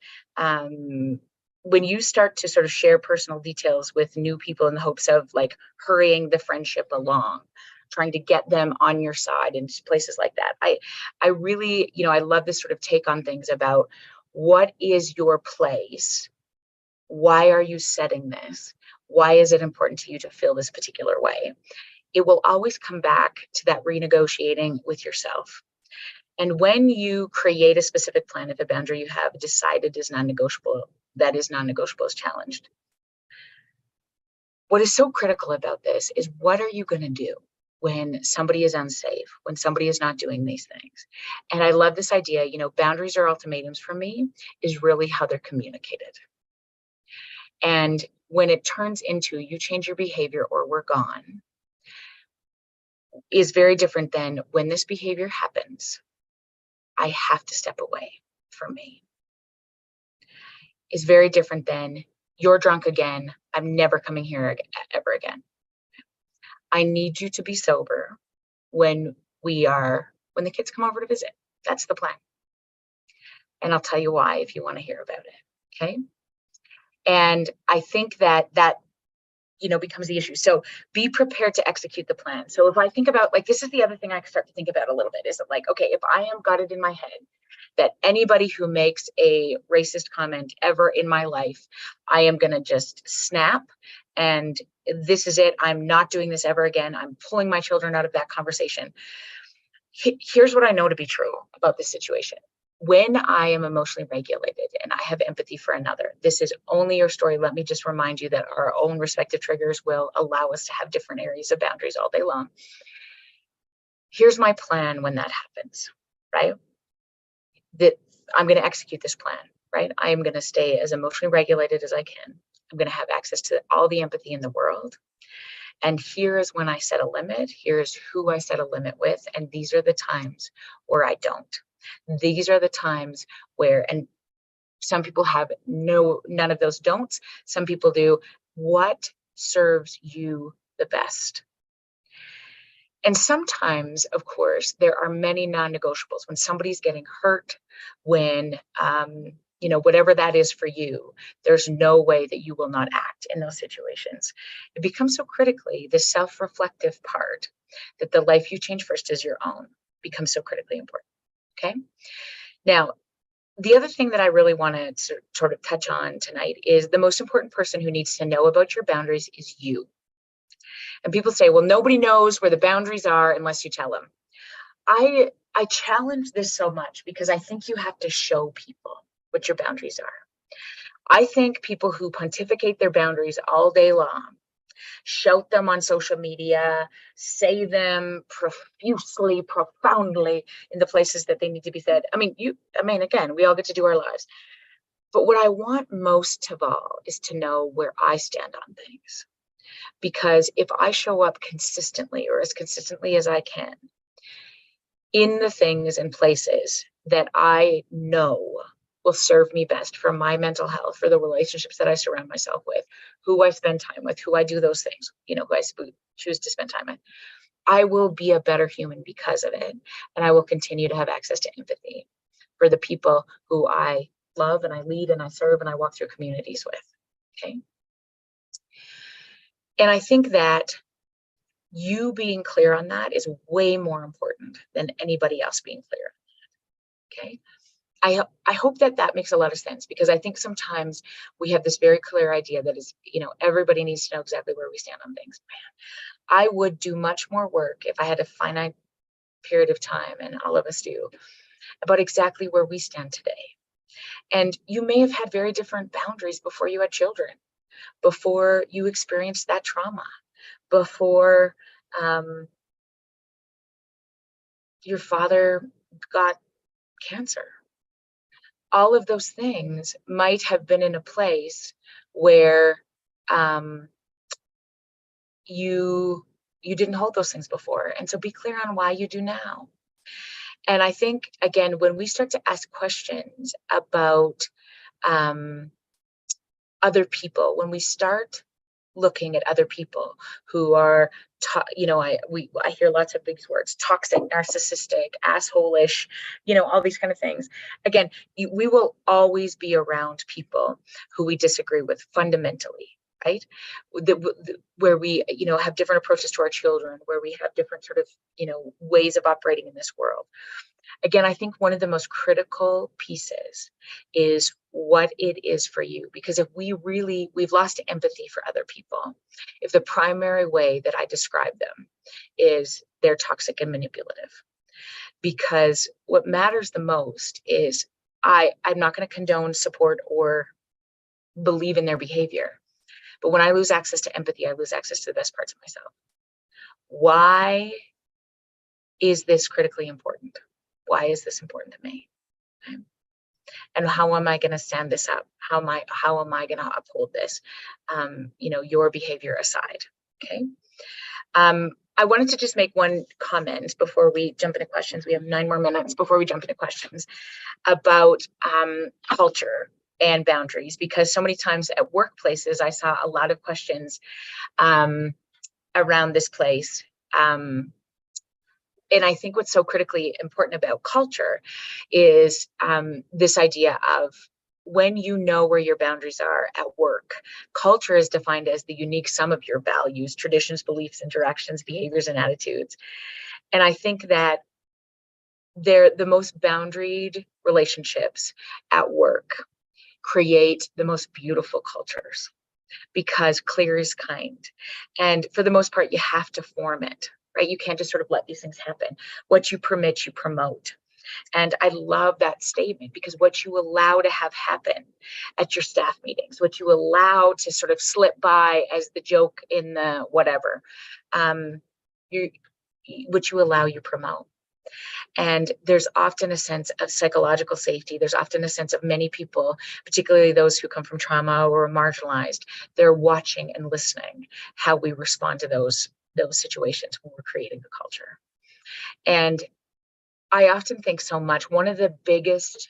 when you start to sort of share personal details with new people in the hopes of like hurrying the friendship along, trying to get them on your side and places like that, I really, I love this sort of take on things about what is your place? Why are you setting this? Why is it important to you to feel this particular way? It will always come back to that renegotiating with yourself. And when you create a specific plan, if a boundary you have decided is non-negotiable, that is non-negotiable, is challenged. What is so critical about this is, what are you going to do when somebody is unsafe, when somebody is not doing these things? And I love this idea, boundaries are ultimatums for me, is really how they're communicated. And when it turns into you change your behavior or we're gone, is very different than when this behavior happens, I have to step away from me. Is very different than you're drunk again, I'm never coming here ever again. I need you to be sober when when the kids come over to visit. That's the plan. And I'll tell you why if you want to hear about it. Okay. And I think that becomes the issue. So be prepared to execute the plan. So if I think about, like, this is the other thing I start to think about a little bit, is that, like, okay, if I am got it in my head that anybody who makes a racist comment ever in my life, I am going to just snap, and this is it. I'm not doing this ever again. I'm pulling my children out of that conversation. Here's what I know to be true about this situation. When I am emotionally regulated and I have empathy for another, this is only your story. Let me just remind you that our own respective triggers will allow us to have different areas of boundaries all day long. Here's my plan when that happens, right? That I'm going to execute this plan, right? I am going to stay as emotionally regulated as I can. I'm going to have access to all the empathy in the world. And here is when I set a limit. Here's who I set a limit with. And these are the times where I don't. These are the times where, and some people have none of those don'ts. Some people do. What serves you the best? And sometimes, of course, there are many non-negotiables. When somebody's getting hurt, when, whatever that is for you, there's no way that you will not act in those situations. It becomes so critically, the self-reflective part, that the life you change first is your own, becomes so critically important. Okay. Now, the other thing that I really want to sort of touch on tonight is the most important person who needs to know about your boundaries is you. And people say, well, nobody knows where the boundaries are unless you tell them. I challenge this so much because I think you have to show people what your boundaries are. I think people who pontificate their boundaries all day long, shout them on social media, say them profusely, profoundly in the places that they need to be said. Again, we all get to do our lives. But what I want most of all is to know where I stand on things. Because if I show up consistently, or as consistently as I can, in the things and places that I know will serve me best for my mental health, for the relationships that I surround myself with, who I spend time with, who I do those things, who I choose to spend time with, I will be a better human because of it. And I will continue to have access to empathy for the people who I love and I lead and I serve and I walk through communities with. Okay. And I think that you being clear on that is way more important than anybody else being clear. Okay. I hope that makes a lot of sense, because I think sometimes we have this very clear idea that is, everybody needs to know exactly where we stand on things. Man, I would do much more work if I had a finite period of time, and all of us do, about exactly where we stand today. And you may have had very different boundaries before you had children, before you experienced that trauma, before your father got cancer. All of those things might have been in a place where you didn't hold those things before. And so be clear on why you do now. And I think, again, when we start to ask questions about other people, when we start looking at other people who are, I hear lots of these words: toxic, narcissistic, asshole-ish, all these kind of things. Again, we will always be around people who we disagree with fundamentally, right? Where we, have different approaches to our children, where we have different sort of, ways of operating in this world. Again, I think one of the most critical pieces is what it is for you. Because if we've lost empathy for other people, if the primary way that I describe them is they're toxic and manipulative. Because what matters the most is I'm not going to condone, support, or believe in their behavior. But when I lose access to empathy, I lose access to the best parts of myself. Why is this critically important? Why is this important to me? And how am I going to stand this up? How am I going to uphold this? Your behavior aside. Okay. I wanted to just make one comment before we jump into questions. We have 9 more minutes before we jump into questions about culture and boundaries, because so many times at workplaces, I saw a lot of questions around this place. And I think what's so critically important about culture is this idea of, when you know where your boundaries are at work, culture is defined as the unique sum of your values, traditions, beliefs, interactions, behaviors, and attitudes. And I think that they're the most boundaried relationships at work create the most beautiful cultures, because clear is kind. And for the most part, you have to form it, right? You can't just sort of let these things happen. What you permit, you promote. And I love that statement, because what you allow to have happen at your staff meetings, what you allow to sort of slip by as the joke in the whatever, what you allow, you promote. And there's often a sense of psychological safety. There's often a sense of many people, particularly those who come from trauma or are marginalized, they're watching and listening how we respond to those situations when we're creating the culture. And I often think so much, one of the biggest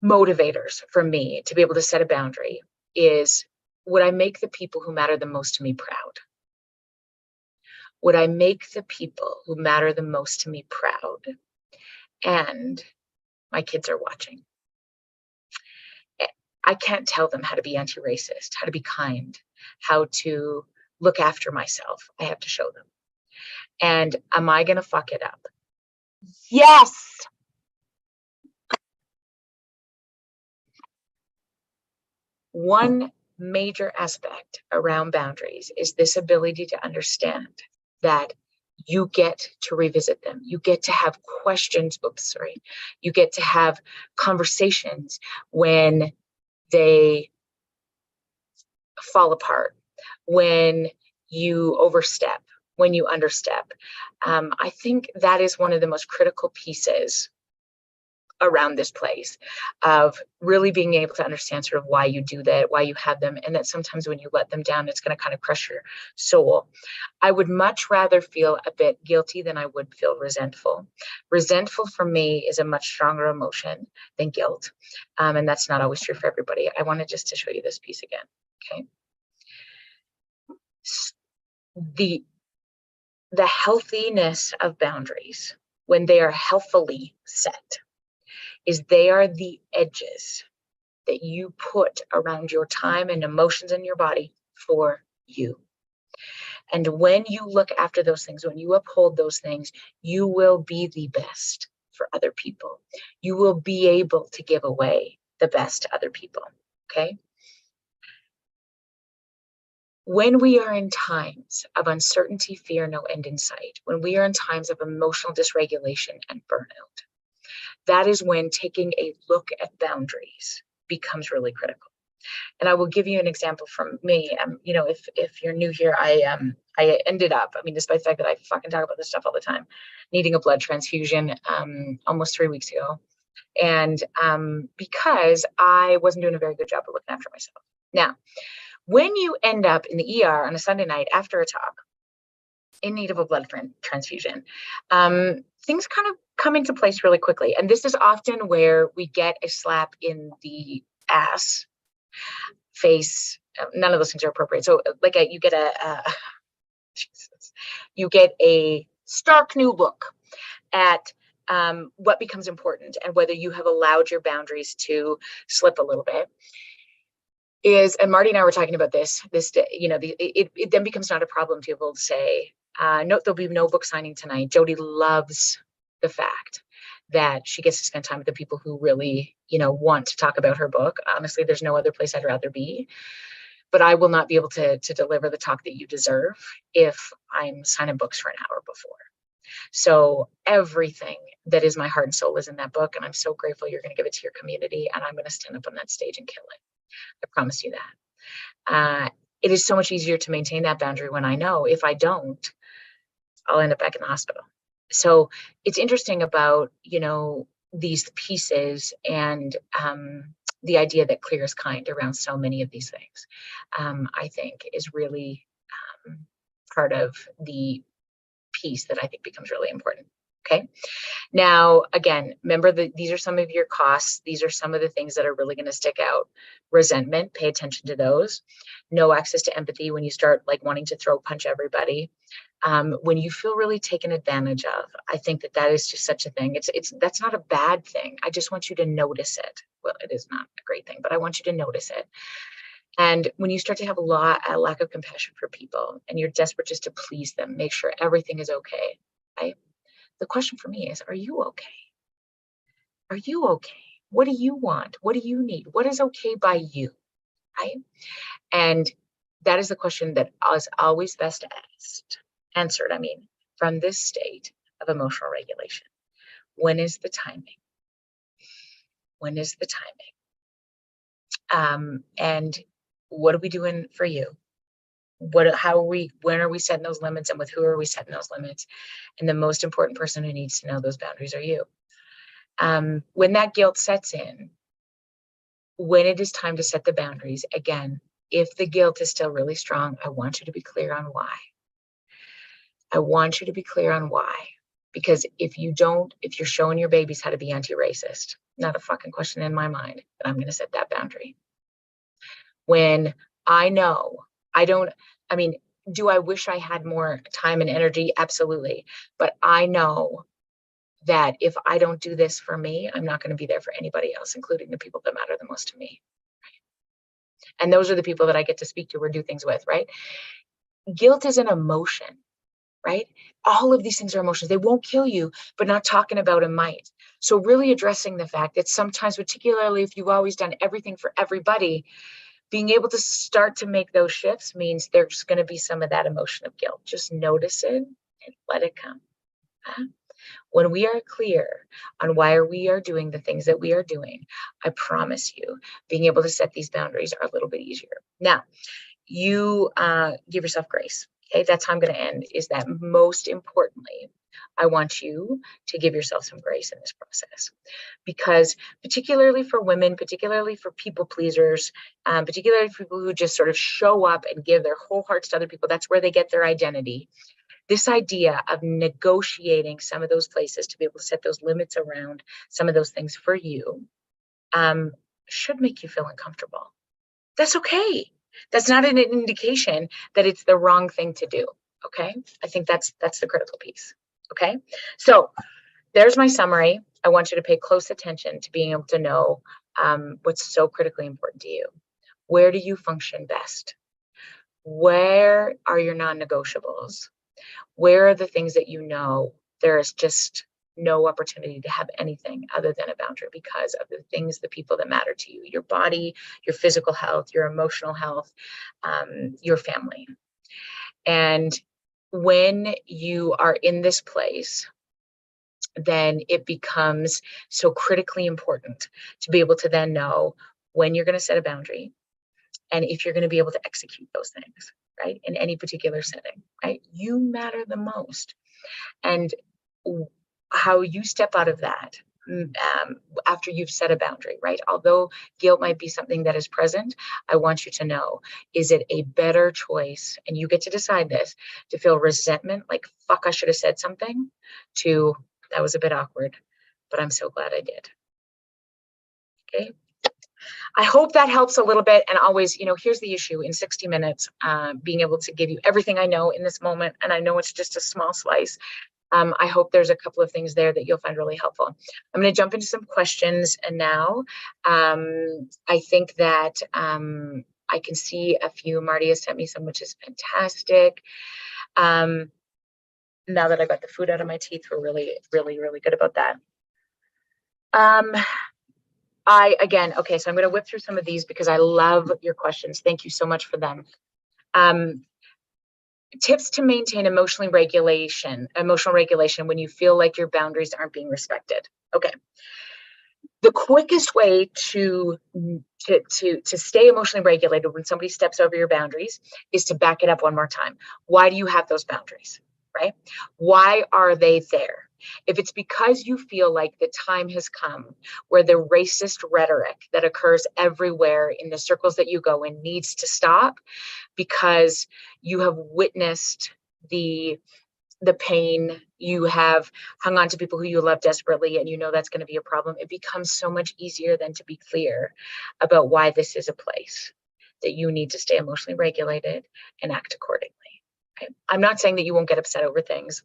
motivators for me to be able to set a boundary is, would I make the people who matter the most to me proud? Would I make the people who matter the most to me proud? And my kids are watching. I can't tell them how to be anti-racist, how to be kind, how to look after myself. I have to show them. And am I going to fuck it up? Yes. One major aspect around boundaries is this ability to understand that you get to revisit them. You get to have questions. You get to have conversations when they fall apart, when you overstep, when you understep. I think that is one of the most critical pieces around this place, of really being able to understand sort of why you do that, why you have them, and that sometimes when you let them down, it's going to kind of crush your soul. I would much rather feel a bit guilty than I would feel resentful. Resentful for me is a much stronger emotion than guilt. And that's not always true for everybody. I wanted just to show you this piece again. Okay. The healthiness of boundaries, when they are healthfully set, is they are the edges that you put around your time and emotions in your body for you. And when you look after those things, when you uphold those things, you will be the best for other people. You will be able to give away the best to other people. Okay. When we are in times of uncertainty, fear, no end in sight, when we are in times of emotional dysregulation and burnout, that is when taking a look at boundaries becomes really critical. And I will give you an example from me. If you're new here, I ended up, despite the fact that I fucking talk about this stuff all the time, needing a blood transfusion almost 3 weeks ago. And because I wasn't doing a very good job of looking after myself. Now, when you end up in the ER on a Sunday night after a talk, in need of a blood transfusion, things kind of come into place really quickly. And this is often where we get a slap in the ass, face. None of those things are appropriate. So you get you get a stark new look at what becomes important and whether you have allowed your boundaries to slip a little bit. And Marty and I were talking about this, it then becomes not a problem to be able to say, no, there'll be no book signing tonight. Jody loves the fact that she gets to spend time with the people who really, want to talk about her book. Honestly, there's no other place I'd rather be. But I will not be able to deliver the talk that you deserve if I'm signing books for an hour before. So everything that is my heart and soul is in that book. And I'm so grateful you're going to give it to your community. And I'm going to stand up on that stage and kill it. I promise you that. It is so much easier to maintain that boundary when I know if I don't, I'll end up back in the hospital. So it's interesting about, these pieces and the idea that clear is kind around so many of these things, I think is really part of the piece that I think becomes really important. Okay. Now, again, remember that these are some of your costs. These are some of the things that are really going to stick out. Resentment, pay attention to those. No access to empathy when you start like wanting to throw punch everybody. When you feel really taken advantage of, I think that is just such a thing. That's not a bad thing. I just want you to notice it. Well, it is not a great thing, but I want you to notice it. And when you start to have a lack of compassion for people and you're desperate just to please them, make sure everything is okay. Right? The question for me is, are you okay? Are you okay? What do you want? What do you need? What is okay by you? Right? And that is the question that is always best answered, from this state of emotional regulation. When is the timing? When is the timing? And what are we doing for you? When are we setting those limits, and with who are we setting those limits? And the most important person who needs to know those boundaries are you. When that guilt sets in, when it is time to set the boundaries, again, if the guilt is still really strong, I want you to be clear on why. I want you to be clear on why. Because if you're showing your babies how to be anti-racist, not a fucking question in my mind that I'm going to set that boundary. When I know, do I wish I had more time and energy? Absolutely. But I know that if I don't do this for me, I'm not going to be there for anybody else, including the people that matter the most to me. And those are the people that I get to speak to or do things with, right? Guilt is an emotion, right? All of these things are emotions. They won't kill you, but not talking about them might. So really addressing the fact that sometimes, particularly if you've always done everything for everybody, being able to start to make those shifts means there's going to be some of that emotion of guilt. Just notice it and let it come. When we are clear on why we are doing the things that we are doing, I promise you, being able to set these boundaries are a little bit easier. Now, you give yourself grace. Okay, that's how I'm going to end, is that most importantly, I want you to give yourself some grace in this process. Because particularly for women, particularly for people pleasers, particularly for people who just sort of show up and give their whole hearts to other people, that's where they get their identity. This idea of negotiating some of those places to be able to set those limits around some of those things for you should make you feel uncomfortable. That's okay. That's not an indication that it's the wrong thing to do. Okay. I think that's the critical piece. Okay. So there's my summary. I want you to pay close attention to being able to know what's so critically important to you. Where do you function best? Where are your non-negotiables? Where are the things that there is just no opportunity to have anything other than a boundary because of the people that matter to you, your body, your physical health, your emotional health, your family. And when you are in this place, then it becomes so critically important to be able to then know when you're going to set a boundary and if you're going to be able to execute those things, right? In any particular setting, right? You matter the most. And how you step out of that after you've set a boundary, right? Although guilt might be something that is present, I want you to know, is it a better choice? And you get to decide this, to feel resentment, like, fuck, I should have said something, to, that was a bit awkward, but I'm so glad I did. Okay. I hope that helps a little bit. And always, here's the issue in 60 minutes, being able to give you everything I know in this moment. And I know it's just a small slice. I hope there's a couple of things there that you'll find really helpful. I'm going to jump into some questions. And now I think that I can see a few. Marty has sent me some, which is fantastic. Now that I got the food out of my teeth, we're really, really, really good about that. Okay, so I'm going to whip through some of these because I love your questions. Thank you so much for them. Tips to maintain emotional regulation when you feel like your boundaries aren't being respected. Okay. The quickest way to stay emotionally regulated when somebody steps over your boundaries is to back it up one more time. Why do you have those boundaries? right? Why are they there? If it's because you feel like the time has come where the racist rhetoric that occurs everywhere in the circles that you go in needs to stop, because you have witnessed the pain, you have hung on to people who you love desperately, and you know that's going to be a problem, it becomes so much easier then to be clear about why this is a place that you need to stay emotionally regulated and act accordingly. Okay? I'm not saying that you won't get upset over things.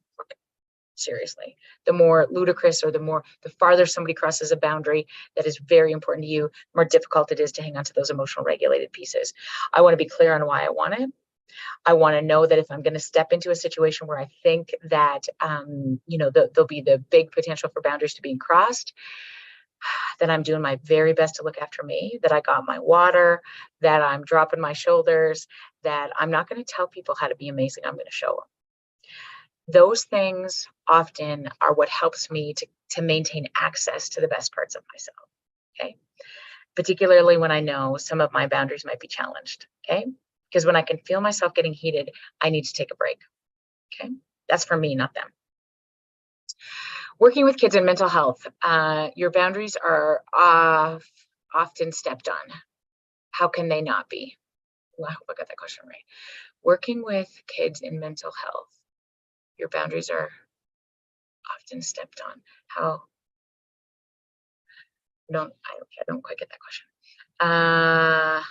Seriously, the more ludicrous or the farther somebody crosses a boundary that is very important to you, the more difficult it is to hang on to those emotional regulated pieces. I want to be clear on why I want it. I want to know that if I'm going to step into a situation where I think that, there'll be the big potential for boundaries to being crossed, that I'm doing my very best to look after me, that I got my water, that I'm dropping my shoulders, that I'm not going to tell people how to be amazing. I'm going to show them. Those things often are what helps me to maintain access to the best parts of myself. Okay. Particularly when I know some of my boundaries might be challenged. Okay. Because when I can feel myself getting heated, I need to take a break. Okay. That's for me, not them. Working with kids in mental health, your boundaries are often stepped on. How can they not be? Well, I hope I got that question right. Working with kids in mental health, your boundaries are often stepped on. How? I don't quite get that question. How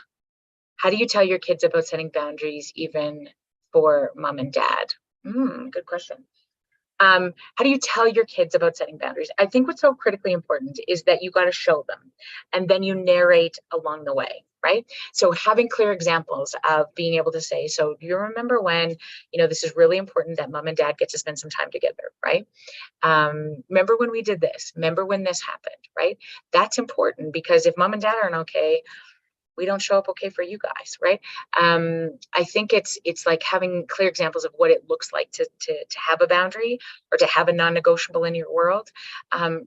do you tell your kids about setting boundaries, even for mom and dad? Good question. How do you tell your kids about setting boundaries? I think what's so critically important is that you got to show them, and then you narrate along the way, right? So having clear examples of being able to say, so do you remember when, this is really important that mom and dad get to spend some time together, right? Remember when we did this? Remember when this happened, right? That's important, because if mom and dad aren't okay, we don't show up okay for you guys, right? I think it's like having clear examples of what it looks like to have a boundary or to have a non-negotiable in your world,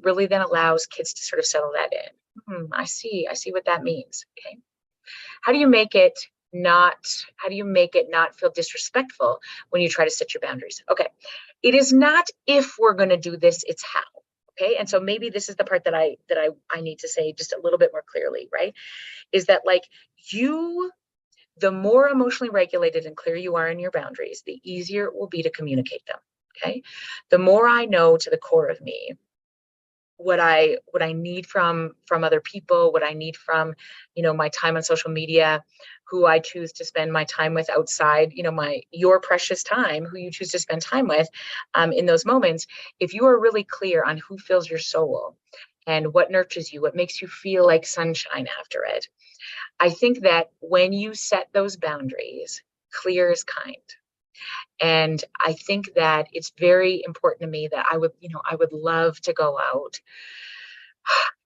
really then allows kids to sort of settle that in. I see what that means. Okay. How do you make it not feel disrespectful when you try to set your boundaries? Okay. It is not if we're going to do this, it's how. Okay. And so maybe this is the part that I need to say just a little bit more clearly, right? Is that the more emotionally regulated and clear you are in your boundaries, the easier it will be to communicate them. Okay. The more I know to the core of me what I need from other people, what I need from, my time on social media, who I choose to spend my time with outside, your precious time, who you choose to spend time with, in those moments. If you are really clear on who fills your soul and what nurtures you, what makes you feel like sunshine after it, I think that when you set those boundaries, clear is kind. And I think that it's very important to me that I would love to go out.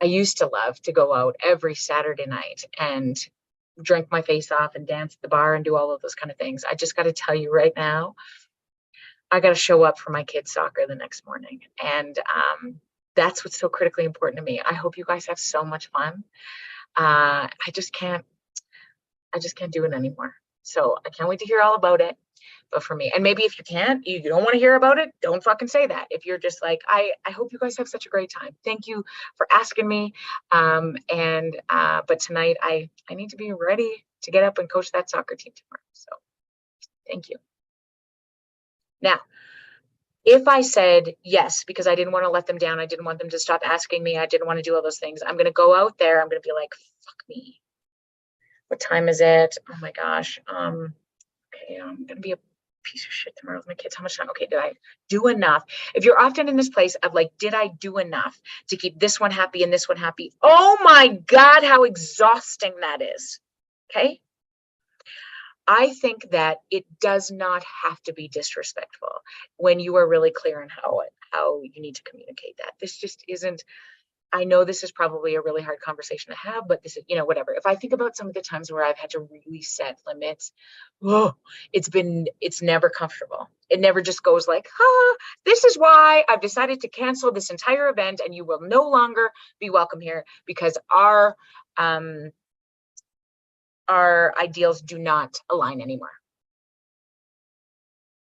I used to love to go out every Saturday night and drink my face off and dance at the bar and do all of those kind of things. I just got to tell you right now, I got to show up for my kids' soccer the next morning. And that's what's so critically important to me. I hope you guys have so much fun. I just can't do it anymore. So I can't wait to hear all about it. But for me, and maybe if you can't, you don't want to hear about it, don't fucking say that. If you're just like, I hope you guys have such a great time. Thank you for asking me. But tonight I need to be ready to get up and coach that soccer team tomorrow. So thank you. Now, if I said yes, because I didn't want to let them down, I didn't want them to stop asking me, I didn't want to do all those things, I'm going to go out there, I'm going to be like, fuck me. What time is it? Oh my gosh. Okay, I'm going to be a piece of shit tomorrow with my kids. How much time? Okay, did I do enough? If you're often in this place of like, did I do enough to keep this one happy and this one happy? Oh my God, how exhausting that is. Okay. I think that it does not have to be disrespectful when you are really clear on how you need to communicate that. This just isn't. I know this is probably a really hard conversation to have, but this is, whatever. If I think about some of the times where I've had to really set limits, it's never comfortable. It never just goes like, this is why I've decided to cancel this entire event and you will no longer be welcome here because our ideals do not align anymore.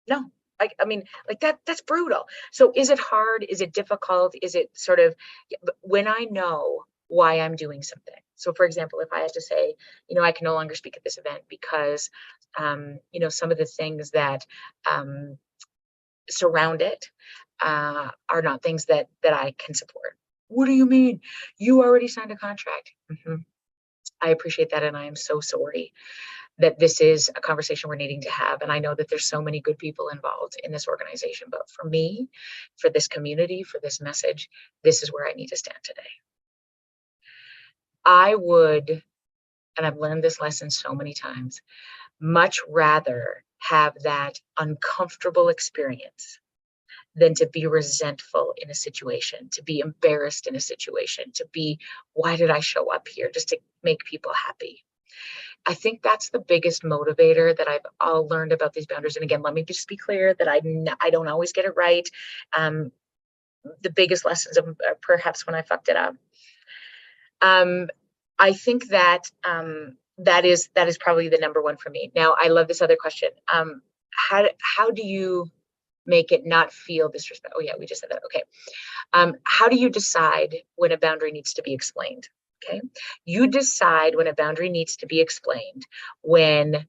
No, I mean, like that's brutal. So is it hard? Is it difficult? Is it sort of, when I know why I'm doing something? So for example, if I had to say, I can no longer speak at this event because, some of the things that um, surround it are not things that I can support. What do you mean? You already signed a contract. I appreciate that, and I am so sorry that this is a conversation we're needing to have. And I know that there's so many good people involved in this organization, but for me, for this community, for this message, this is where I need to stand today. I would, and I've learned this lesson so many times, much rather have that uncomfortable experience than to be resentful in a situation, to be embarrassed in a situation, to be, why did I show up here? Just to make people happy. I think that's the biggest motivator that I've all learned about these boundaries. And again, let me just be clear that I don't always get it right. The biggest lessons of perhaps when I fucked it up. I think that that is probably the number one for me. Now, I love this other question. How do you make it not feel disrespect? Oh yeah, we just said that. Okay. How do you decide when a boundary needs to be explained? Okay. You decide when a boundary needs to be explained when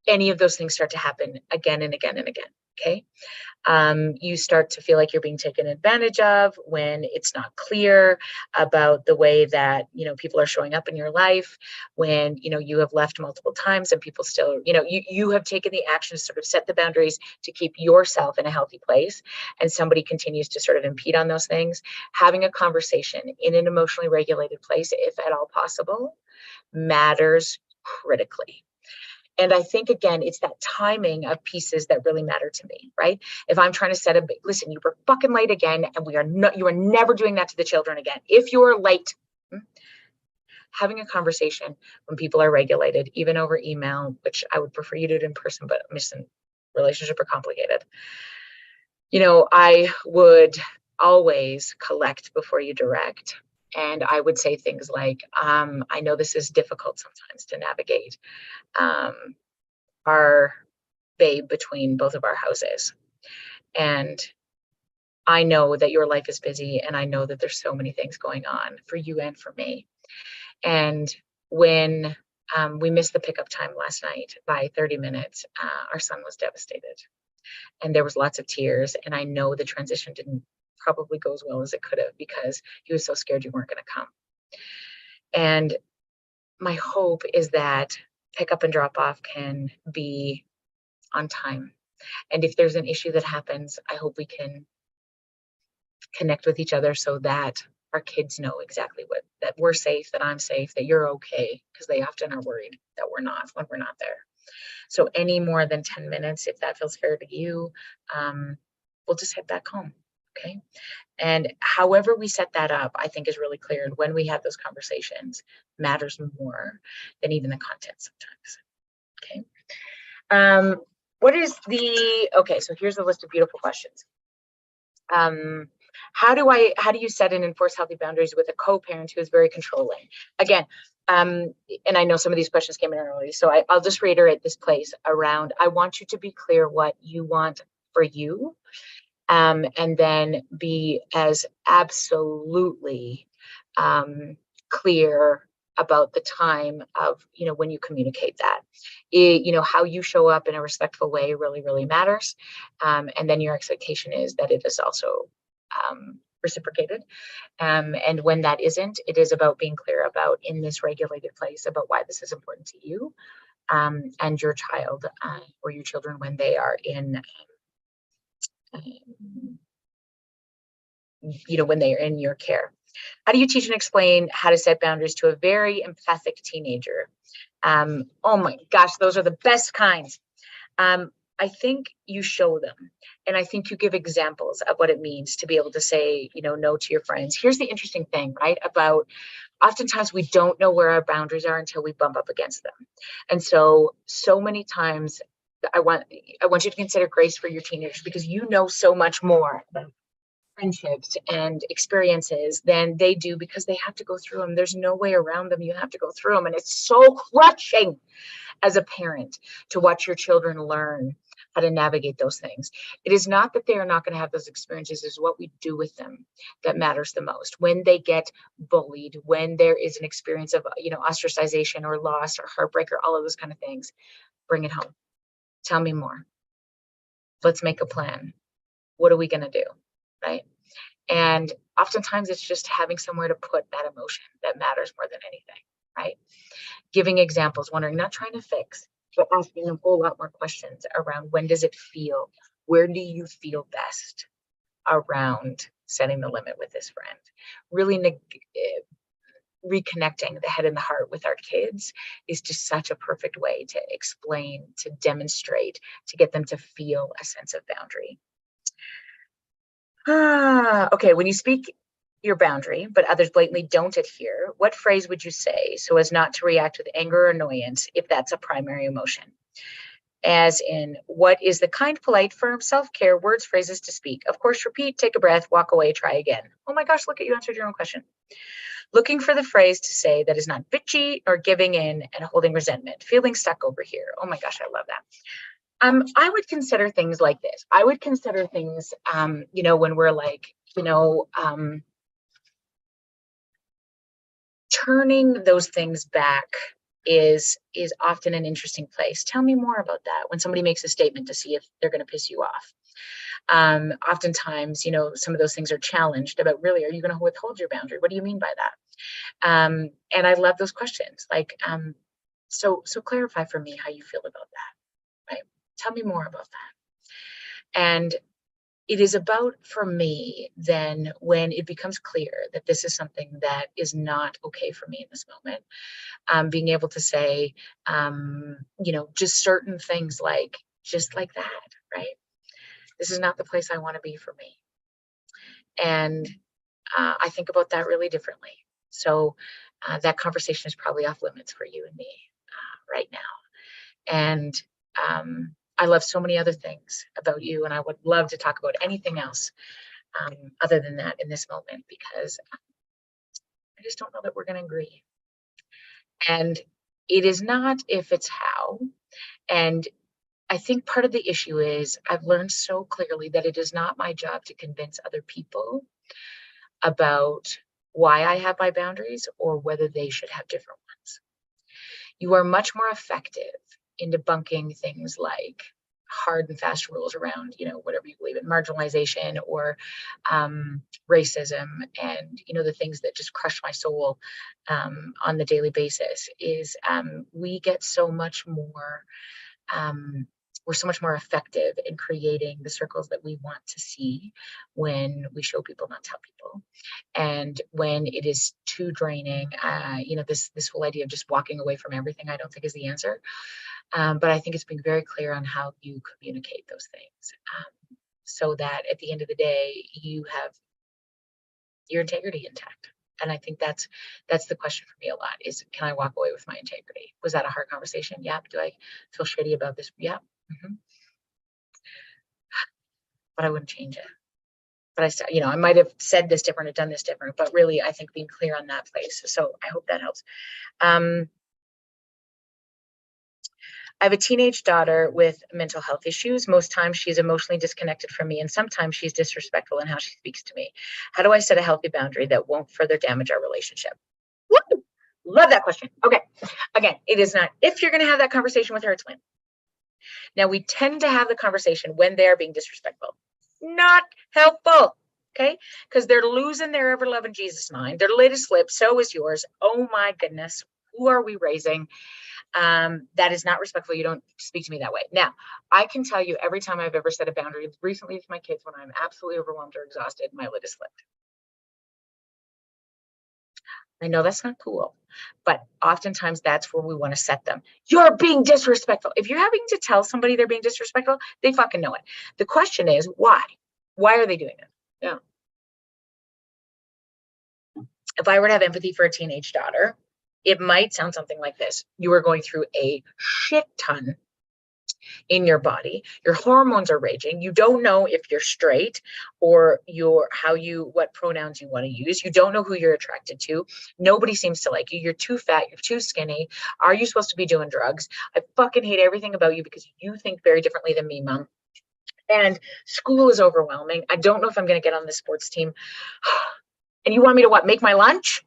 any of those things start to happen again and again and again. Okay. You start to feel like you're being taken advantage of when it's not clear about the way that, people are showing up in your life, when, you have left multiple times and people still, you have taken the action to sort of set the boundaries to keep yourself in a healthy place, and somebody continues to sort of impede on those things. Having a conversation in an emotionally regulated place, if at all possible, matters critically. And I think, again, it's that timing of pieces that really matter to me, right? If I'm trying to set listen, you were fucking late again, and you are never doing that to the children again. If you're late, having a conversation when people are regulated, even over email, which I would prefer you do it in person, but relationship are complicated. I would always collect before you direct. And I would say things like, I know this is difficult sometimes to navigate. Our babe between both of our houses. And I know that your life is busy, and I know that there's so many things going on for you and for me. And when we missed the pickup time last night by 30 minutes, our son was devastated. And there was lots of tears. And I know the transition didn't probably go as well as it could have, because he was so scared you weren't going to come. And my hope is that pickup and drop off can be on time. And if there's an issue that happens, I hope we can connect with each other so that our kids know exactly that we're safe, that I'm safe, that you're okay, because they often are worried that we're not when we're not there. So any more than 10 minutes, if that feels fair to you, we'll just head back home. Okay. And however we set that up, I think is really clear. And when we have those conversations, matters more than even the content sometimes. Okay. Okay, so here's a list of beautiful questions. How do you set and enforce healthy boundaries with a co-parent who is very controlling? Again, and I know some of these questions came in early, so I'll just reiterate this place around, I want you to be clear what you want for you, and then be as absolutely clear about the time of, when you communicate that. How you show up in a respectful way really, really matters. And then your expectation is that it is also reciprocated. And when that isn't, it is about being clear about, in this regulated place, about why this is important to you and your child or your children when they are in, when they are in your care. How do you teach and explain how to set boundaries to a very empathic teenager? Oh my gosh, those are the best kinds. I think you show them, and I think you give examples of what it means to be able to say, no to your friends. Here's the interesting thing, right? About oftentimes we don't know where our boundaries are until we bump up against them. And so many times I want you to consider grace for your teenagers, because you know so much more about friendships and experiences than they do, because they have to go through them. There's no way around them. You have to go through them. And it's so crushing as a parent to watch your children learn how to navigate those things. It is not that they are not going to have those experiences, it's what we do with them that matters the most. When they get bullied, when there is an experience of, ostracization or loss or heartbreak or all of those kind of things, bring it home. Tell me more. Let's make a plan. What are we going to do? Right. And oftentimes it's just having somewhere to put that emotion that matters more than anything. Right. Giving examples, wondering, not trying to fix, but asking a whole lot more questions around when does it feel? Where do you feel best around setting the limit with this friend? Really reconnecting the head and the heart with our kids is just such a perfect way to explain, to demonstrate, to get them to feel a sense of boundary. Okay, when you speak your boundary, but others blatantly don't adhere, what phrase would you say so as not to react with anger or annoyance if that's a primary emotion? As in, what is the kind, polite, firm, self-care words, phrases to speak? Of course, repeat, take a breath, walk away, try again. Oh my gosh, look at you answered your own question. Looking for the phrase to say that is not bitchy or giving in and holding resentment, feeling stuck over here. Oh my gosh, I love that. I would consider things like this. I would consider things, when we're like, turning those things back is often an interesting place. Tell me more about that. When somebody makes a statement to see if they're going to piss you off. Oftentimes, some of those things are challenged about, really, are you going to withhold your boundary? What do you mean by that? And I love those questions. Like, so clarify for me how you feel about that, right? Tell me more about that. And it is about, for me, then when it becomes clear that this is something that is not okay for me in this moment, being able to say, just certain things just like that, right? This is not the place I want to be for me. And I think about that really differently. So that conversation is probably off limits for you and me right now. And I love so many other things about you, and I would love to talk about anything else other than that in this moment, because I just don't know that we're going to agree. And it is not if, it's how. And I think part of the issue is I've learned so clearly that it is not my job to convince other people about why I have my boundaries or whether they should have different ones. You are much more effective in debunking things like hard and fast rules around, whatever you believe in, marginalization or racism, and, the things that just crush my soul on the daily basis is we get so much more, we're so much more effective in creating the circles that we want to see when we show people, not tell people. And when it is too draining, this whole idea of just walking away from everything, I don't think is the answer. But I think it's being very clear on how you communicate those things, so that at the end of the day, you have your integrity intact. And I think that's the question for me a lot is, can I walk away with my integrity? Was that a hard conversation? Yeah. Do I feel shitty about this? Yeah. Mm-hmm. But I wouldn't change it. But I might have said this different or done this different, but really, I think being clear on that place. So I hope that helps. I have a teenage daughter with mental health issues. Most times she's emotionally disconnected from me, and sometimes she's disrespectful in how she speaks to me. How do I set a healthy boundary that won't further damage our relationship? Woo! Love that question. Okay. Again, it is not if you're going to have that conversation with her, it's when. Now, we tend to have the conversation when they're being disrespectful. Not helpful. Okay. Because they're losing their ever loving Jesus mind. Their latest slip. So is yours. Oh my goodness. Who are we raising? That is not respectful. You don't speak to me that way. Now, I can tell you every time I've ever set a boundary recently with my kids when I'm absolutely overwhelmed or exhausted, my lid is slipped. I know that's not cool, but oftentimes that's where we want to set them. You're being disrespectful. If you're having to tell somebody they're being disrespectful, they fucking know it. The question is, why? Why are they doing it? Yeah. If I were to have empathy for a teenage daughter, it might sound something like this. You are going through a shit ton in your body. Your hormones are raging. You don't know if you're straight or what pronouns you want to use. You don't know who you're attracted to. Nobody seems to like you. You're too fat. You're too skinny. Are you supposed to be doing drugs? I fucking hate everything about you because you think very differently than me, Mom. And school is overwhelming. I don't know if I'm going to get on the sports team. And you want me to what? Make my lunch?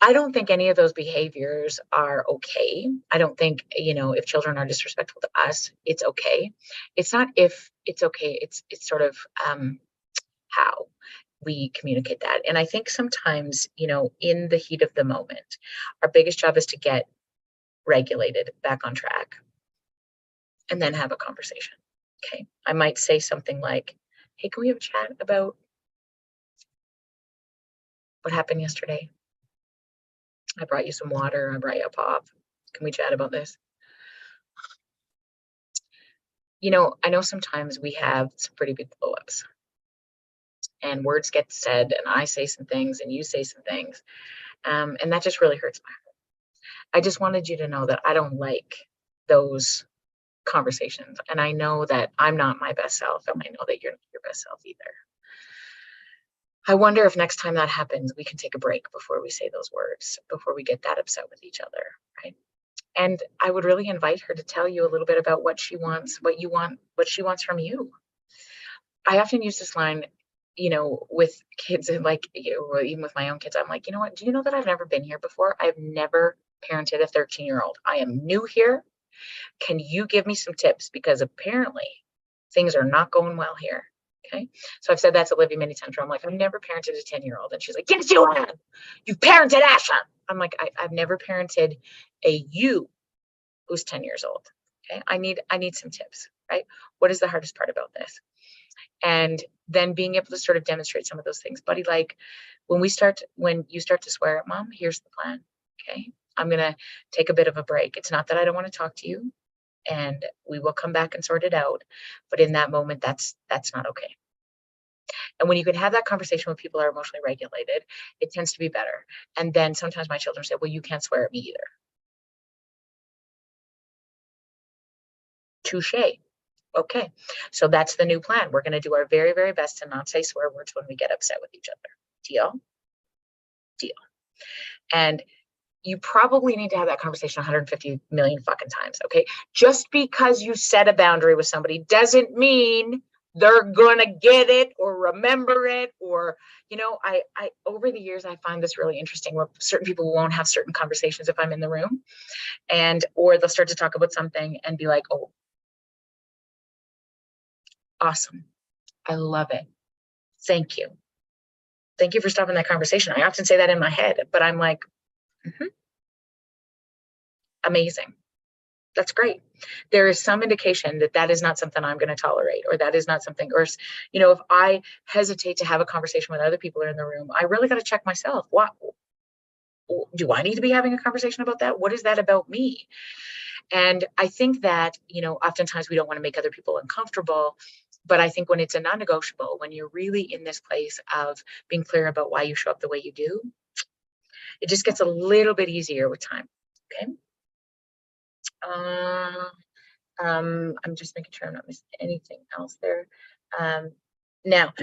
I don't think any of those behaviors are okay. I don't think, if children are disrespectful to us, it's okay. It's not if it's okay, it's sort of how we communicate that. And I think sometimes, in the heat of the moment, our biggest job is to get regulated, back on track, and then have a conversation. Okay. I might say something like, hey, can we have a chat about what happened yesterday? I brought you some water. I brought you a pop. Can we chat about this? I know sometimes we have some pretty big blow-ups and words get said and I say some things and you say some things. And that just really hurts my heart. I just wanted you to know that I don't like those conversations. And I know that I'm not my best self. And I know that you're not your best self either. I wonder if next time that happens, we can take a break before we say those words, before we get that upset with each other, right? And I would really invite her to tell you a little bit about what she wants, what you want, what she wants from you. I often use this line, with kids and even with my own kids. I'm like, you know what? Do you know that I've never been here before? I've never parented a 13-year-old. I am new here. Can you give me some tips? Because apparently things are not going well here. Okay. So I've said that to Livy many times where I'm like, I've never parented a 10-year-old. And she's like, yes, you have. You've parented Asha. I'm like, I've never parented a you who's 10 years old. Okay. I need some tips, right? What is the hardest part about this? And then being able to sort of demonstrate some of those things. Buddy, like when you start to swear at Mom, here's the plan. Okay. I'm going to take a bit of a break. It's not that I don't want to talk to you, and we will come back and sort it out. But in that moment, that's not okay. And when you can have that conversation when people are emotionally regulated, it tends to be better. And then sometimes my children say, well, you can't swear at me either. Touche. Okay. So that's the new plan. We're going to do our very, very best to not say swear words when we get upset with each other. Deal? Deal. And you probably need to have that conversation 150 million fucking times. Okay. Just because you set a boundary with somebody doesn't mean they're gonna get it or remember it. Or, I over the years, I find this really interesting where certain people won't have certain conversations if I'm in the room, or they'll start to talk about something and be like, oh, awesome. I love it. Thank you. Thank you for stopping that conversation. I often say that in my head, but I'm like, amazing. That's great. There is some indication that is not something I'm going to tolerate, or that is not something, or, if I hesitate to have a conversation with other people who are in the room, I really got to check myself. What do I need to be having a conversation about that? What is that about me? And I think that, oftentimes we don't want to make other people uncomfortable. But I think when it's a non-negotiable, when you're really in this place of being clear about why you show up the way you do, it just gets a little bit easier with time. Okay. I'm just making sure I'm not missing anything else there. Now,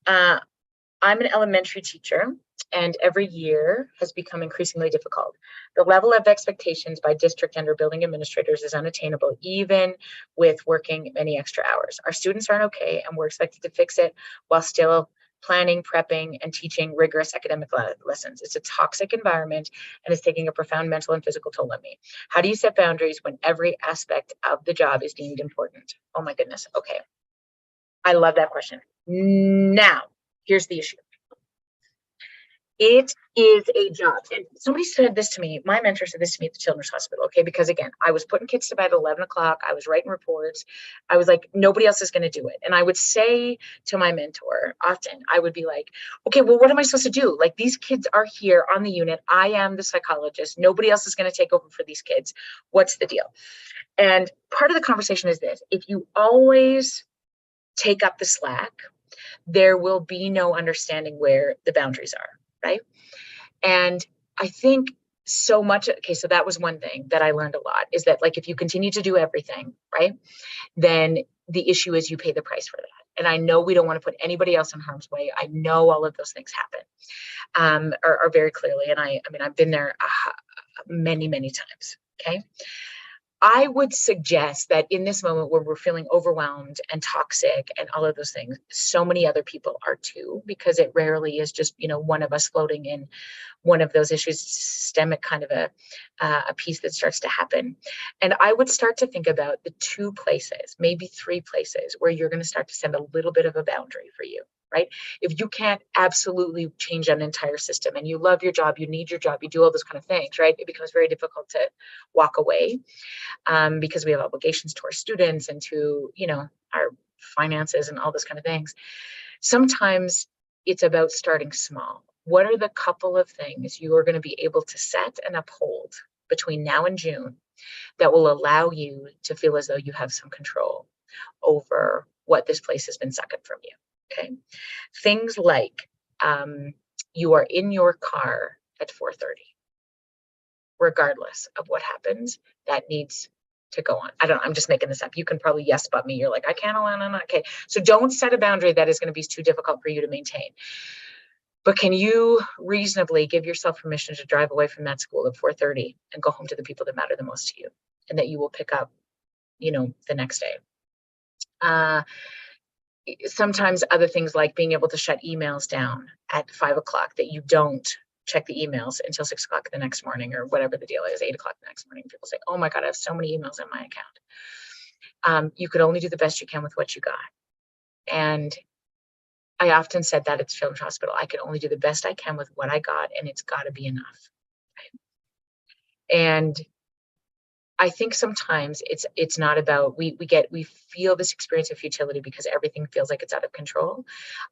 I'm an elementary teacher, and every year has become increasingly difficult. The level of expectations by district and or building administrators is unattainable, even with working many extra hours. Our students aren't okay, and we're expected to fix it while still planning, prepping, and teaching rigorous academic lessons. It's a toxic environment, and it's taking a profound mental and physical toll on me. How do you set boundaries when every aspect of the job is deemed important? Oh my goodness. Okay. I love that question. Now, here's the issue. It is a job. And somebody said this to me, my mentor said this to me at the Children's Hospital, okay? Because again, I was putting kids to bed at 11 o'clock. I was writing reports. I was like, nobody else is going to do it. And I would say to my mentor, often, I would be like, okay, well, what am I supposed to do? Like, these kids are here on the unit. I am the psychologist. Nobody else is going to take over for these kids. What's the deal? And part of the conversation is this: if you always take up the slack, there will be no understanding where the boundaries are, right? And I think so much. Okay, so that was one thing that I learned a lot, is that like if you continue to do everything, right, then the issue is you pay the price for that. And I know we don't want to put anybody else in harm's way. I know all of those things happen, are very clearly. And I mean, I've been there many, many times. Okay. I would suggest that in this moment where we're feeling overwhelmed and toxic and all of those things, so many other people are too, because it rarely is just, one of us floating in one of those issues, systemic kind of a piece that starts to happen. And I would start to think about the 2 places, maybe 3 places where you're going to start to send a little bit of a boundary for you, right? If you can't absolutely change an entire system and you love your job, you need your job, you do all those kind of things, right? It becomes very difficult to walk away, because we have obligations to our students and to, our finances and all those kind of things. Sometimes it's about starting small. What are the couple of things you are going to be able to set and uphold between now and June that will allow you to feel as though you have some control over what this place has been sucking from you? Okay. Things like, you are in your car at 4:30. Regardless of what happens, that needs to go on. I'm just making this up. You can probably yes but me. You're like, I can't allow, no. Okay. So don't set a boundary that is going to be too difficult for you to maintain. But can you reasonably give yourself permission to drive away from that school at 4:30 and go home to the people that matter the most to you and that you will pick up, the next day? Sometimes other things like being able to shut emails down at 5 o'clock, that you don't check the emails until 6 o'clock the next morning, or whatever the deal is, 8 o'clock the next morning. People say, oh my God, I have so many emails in my account. You could only do the best you can with what you got. And I often said that at Children's Hospital, I can only do the best I can with what I got, and it's got to be enough. And I think sometimes it's not about, we feel this experience of futility because everything feels like it's out of control.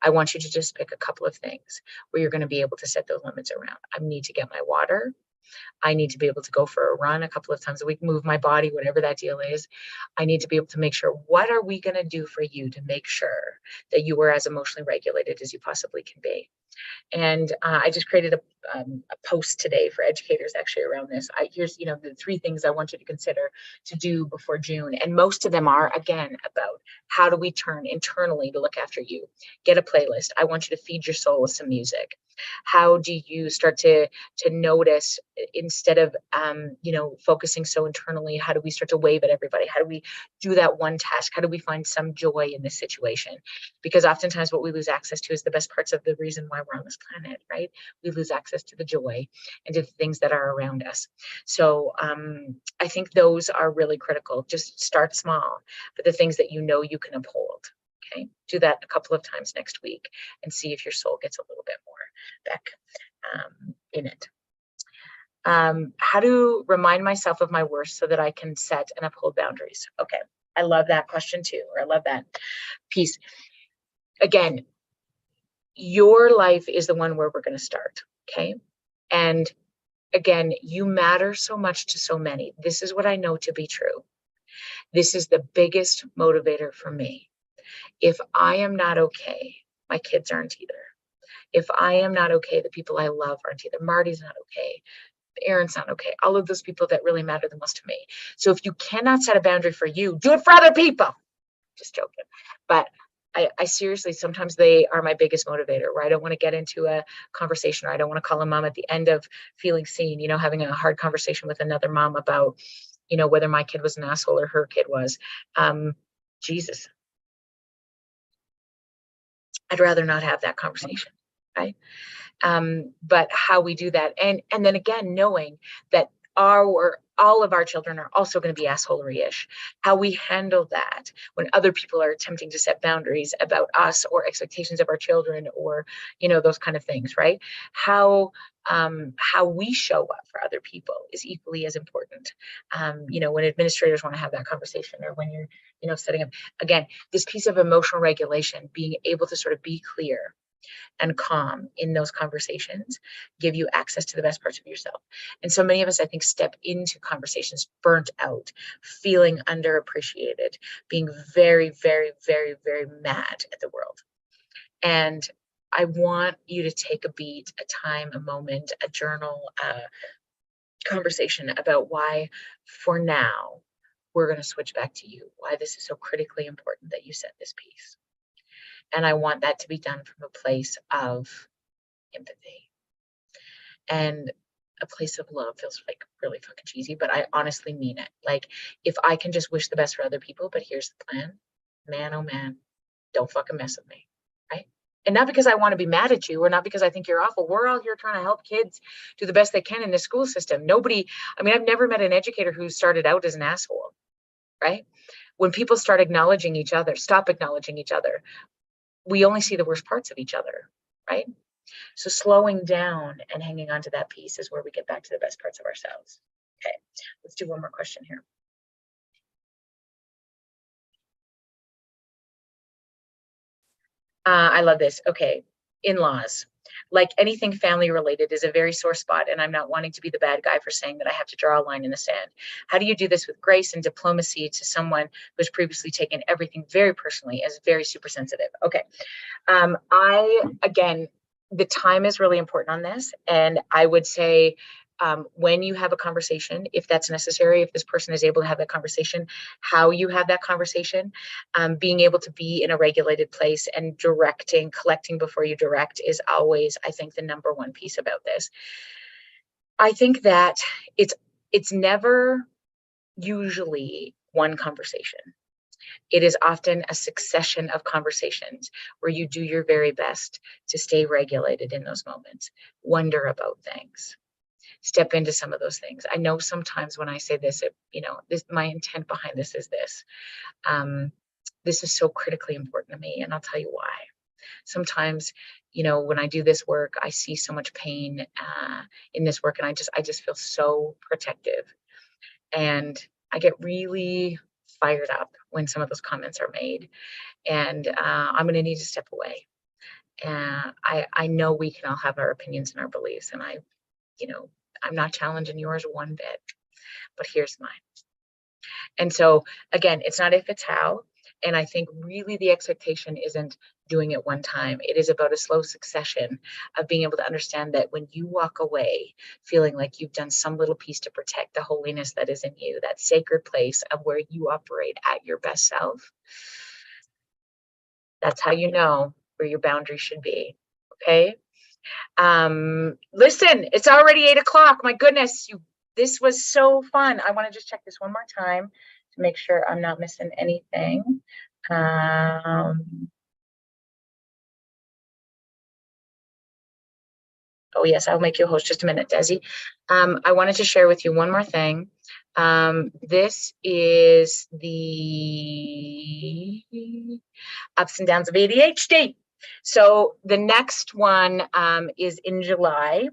I want you to just pick a couple of things where you're going to be able to set those limits around. I need to get my water. I need to be able to go for a run a couple of times a week, move my body, whatever that deal is. I need to be able to make sure, what are we going to do for you to make sure that you are as emotionally regulated as you possibly can be? And I just created a post today for educators actually around this. Here's, the 3 things I want you to consider to do before June. And most of them are, again, about how do we turn internally to look after you? Get a playlist. I want you to feed your soul with some music. How do you start to notice, instead of, focusing so internally, how do we start to wave at everybody? How do we do that one task? How do we find some joy in this situation? Because oftentimes what we lose access to is the best parts of the reason why we're on this planet, right? We lose access to the joy and to the things that are around us. So I think those are really critical. Just start small, but the things that you can uphold. Okay, do that a couple of times next week and see if your soul gets a little bit more back in it. How to remind myself of my worth so that I can set and uphold boundaries. Okay, I love that question too, or I love that piece. Again, your life is the one where we're going to start. Okay. And again, you matter so much to so many. This is what I know to be true. This is the biggest motivator for me. If I am not okay, my kids aren't either. If I am not okay, the people I love aren't either. Marty's not okay. Aaron's not okay. All of those people that really matter the most to me. So if you cannot set a boundary for you, do it for other people. Just joking. But I seriously, sometimes they are my biggest motivator, where I don't want to get into a conversation, or I don't want to call a mom at the end of feeling seen, having a hard conversation with another mom about, whether my kid was an asshole or her kid was. Jesus. I'd rather not have that conversation, right? But how we do that, and then again, knowing that all of our children are also going to be assholery-ish. How we handle that when other people are attempting to set boundaries about us or expectations of our children, or those kind of things, right? How we show up for other people is equally as important. When administrators want to have that conversation, or when you're setting up, again, this piece of emotional regulation, being able to sort of be clear and calm in those conversations, give you access to the best parts of yourself. And so many of us, I think, step into conversations burnt out, feeling underappreciated, being very, very, very, very mad at the world. And I want you to take a beat, a time, a moment, a journal, conversation about why, for now, we're going to switch back to you, why this is so critically important that you set this piece. And I want that to be done from a place of empathy and a place of love. Feels like really fucking cheesy, but I honestly mean it. Like, if I can just wish the best for other people, but here's the plan, man, oh man, don't fucking mess with me, right? And not because I want to be mad at you or not because I think you're awful. We're all here trying to help kids do the best they can in the school system. Nobody, I mean, I've never met an educator who started out as an asshole, right? When people start acknowledging each other, stop acknowledging each other, we only see the worst parts of each other, right? So slowing down and hanging on to that piece is where we get back to the best parts of ourselves. Okay, let's do one more question here. I love this. Okay, in-laws. Like anything family related is a very sore spot, and I'm not wanting to be the bad guy for saying that I have to draw a line in the sand. How do you do this with grace and diplomacy to someone who's previously taken everything very personally as very super sensitive? Okay. Again, the time is really important on this. And I would say, when you have a conversation, if that's necessary, if this person is able to have that conversation, how you have that conversation, being able to be in a regulated place and directing, collecting before you direct is always, I think, the number one piece about this. I think that it's never usually one conversation. It is often a succession of conversations where you do your very best to stay regulated in those moments, wonder about things, step into some of those things. I know sometimes when I say this, my intent behind this is this. This is so critically important to me, and I'll tell you why. Sometimes, when I do this work, I see so much pain in this work, and I just feel so protective, and I get really fired up when some of those comments are made, and I'm going to need to step away. And I know we can all have our opinions and our beliefs, and I'm not challenging yours one bit, but here's mine. And so again, it's not if, it's how. And I think really the expectation isn't doing it one time. It is about a slow succession of being able to understand that when you walk away feeling like you've done some little piece to protect the holiness that is in you, that sacred place of where you operate at your best self, that's how you know where your boundaries should be. Okay. Listen, it's already 8 o'clock. My goodness, this was so fun. I want to just check this one more time to make sure I'm not missing anything. Oh yes, I'll make you a host. Just a minute, Desi. I wanted to share with you one more thing. This is the ups and downs of ADHD. So the next one is in July.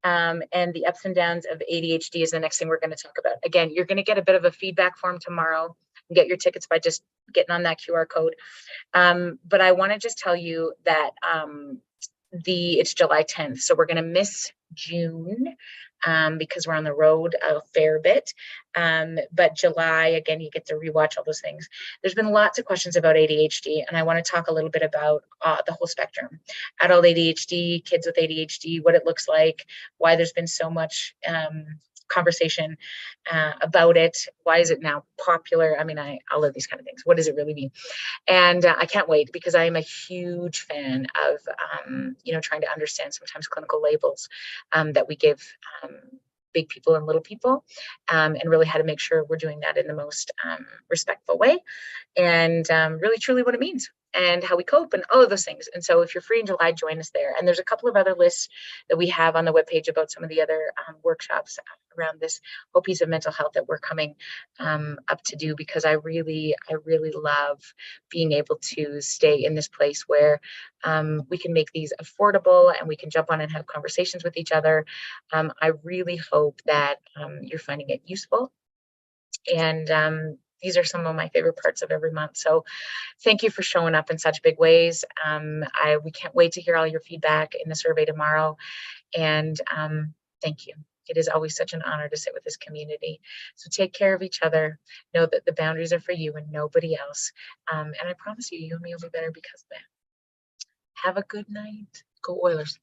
And the ups and downs of ADHD is the next thing we're going to talk about. Again, you're going to get a bit of a feedback form tomorrow. Get your tickets by just getting on that QR code. But I want to just tell you that it's July 10th, so we're going to miss June because we're on the road a fair bit. But July, again, you get to rewatch all those things. There's been lots of questions about ADHD, and I want to talk a little bit about the whole spectrum. Adult ADHD, kids with ADHD, what it looks like, why there's been so much conversation about it. Why is it now popular? I mean, all of these kind of things. What does it really mean? And I can't wait because I am a huge fan of, trying to understand sometimes clinical labels that we give big people and little people, and really how to make sure we're doing that in the most respectful way, and really truly what it means and how we cope and all of those things. And so if you're free in July, join us there. And there's a couple of other lists that we have on the webpage about some of the other workshops around this whole piece of mental health that we're coming up to do, because I really love being able to stay in this place where we can make these affordable and we can jump on and have conversations with each other. I really hope that you're finding it useful. And these are some of my favorite parts of every month. So thank you for showing up in such big ways. We can't wait to hear all your feedback in the survey tomorrow. And thank you. It is always such an honor to sit with this community. So take care of each other. Know that the boundaries are for you and nobody else. And I promise you, you and me will be better because of that. Have a good night. Go Oilers.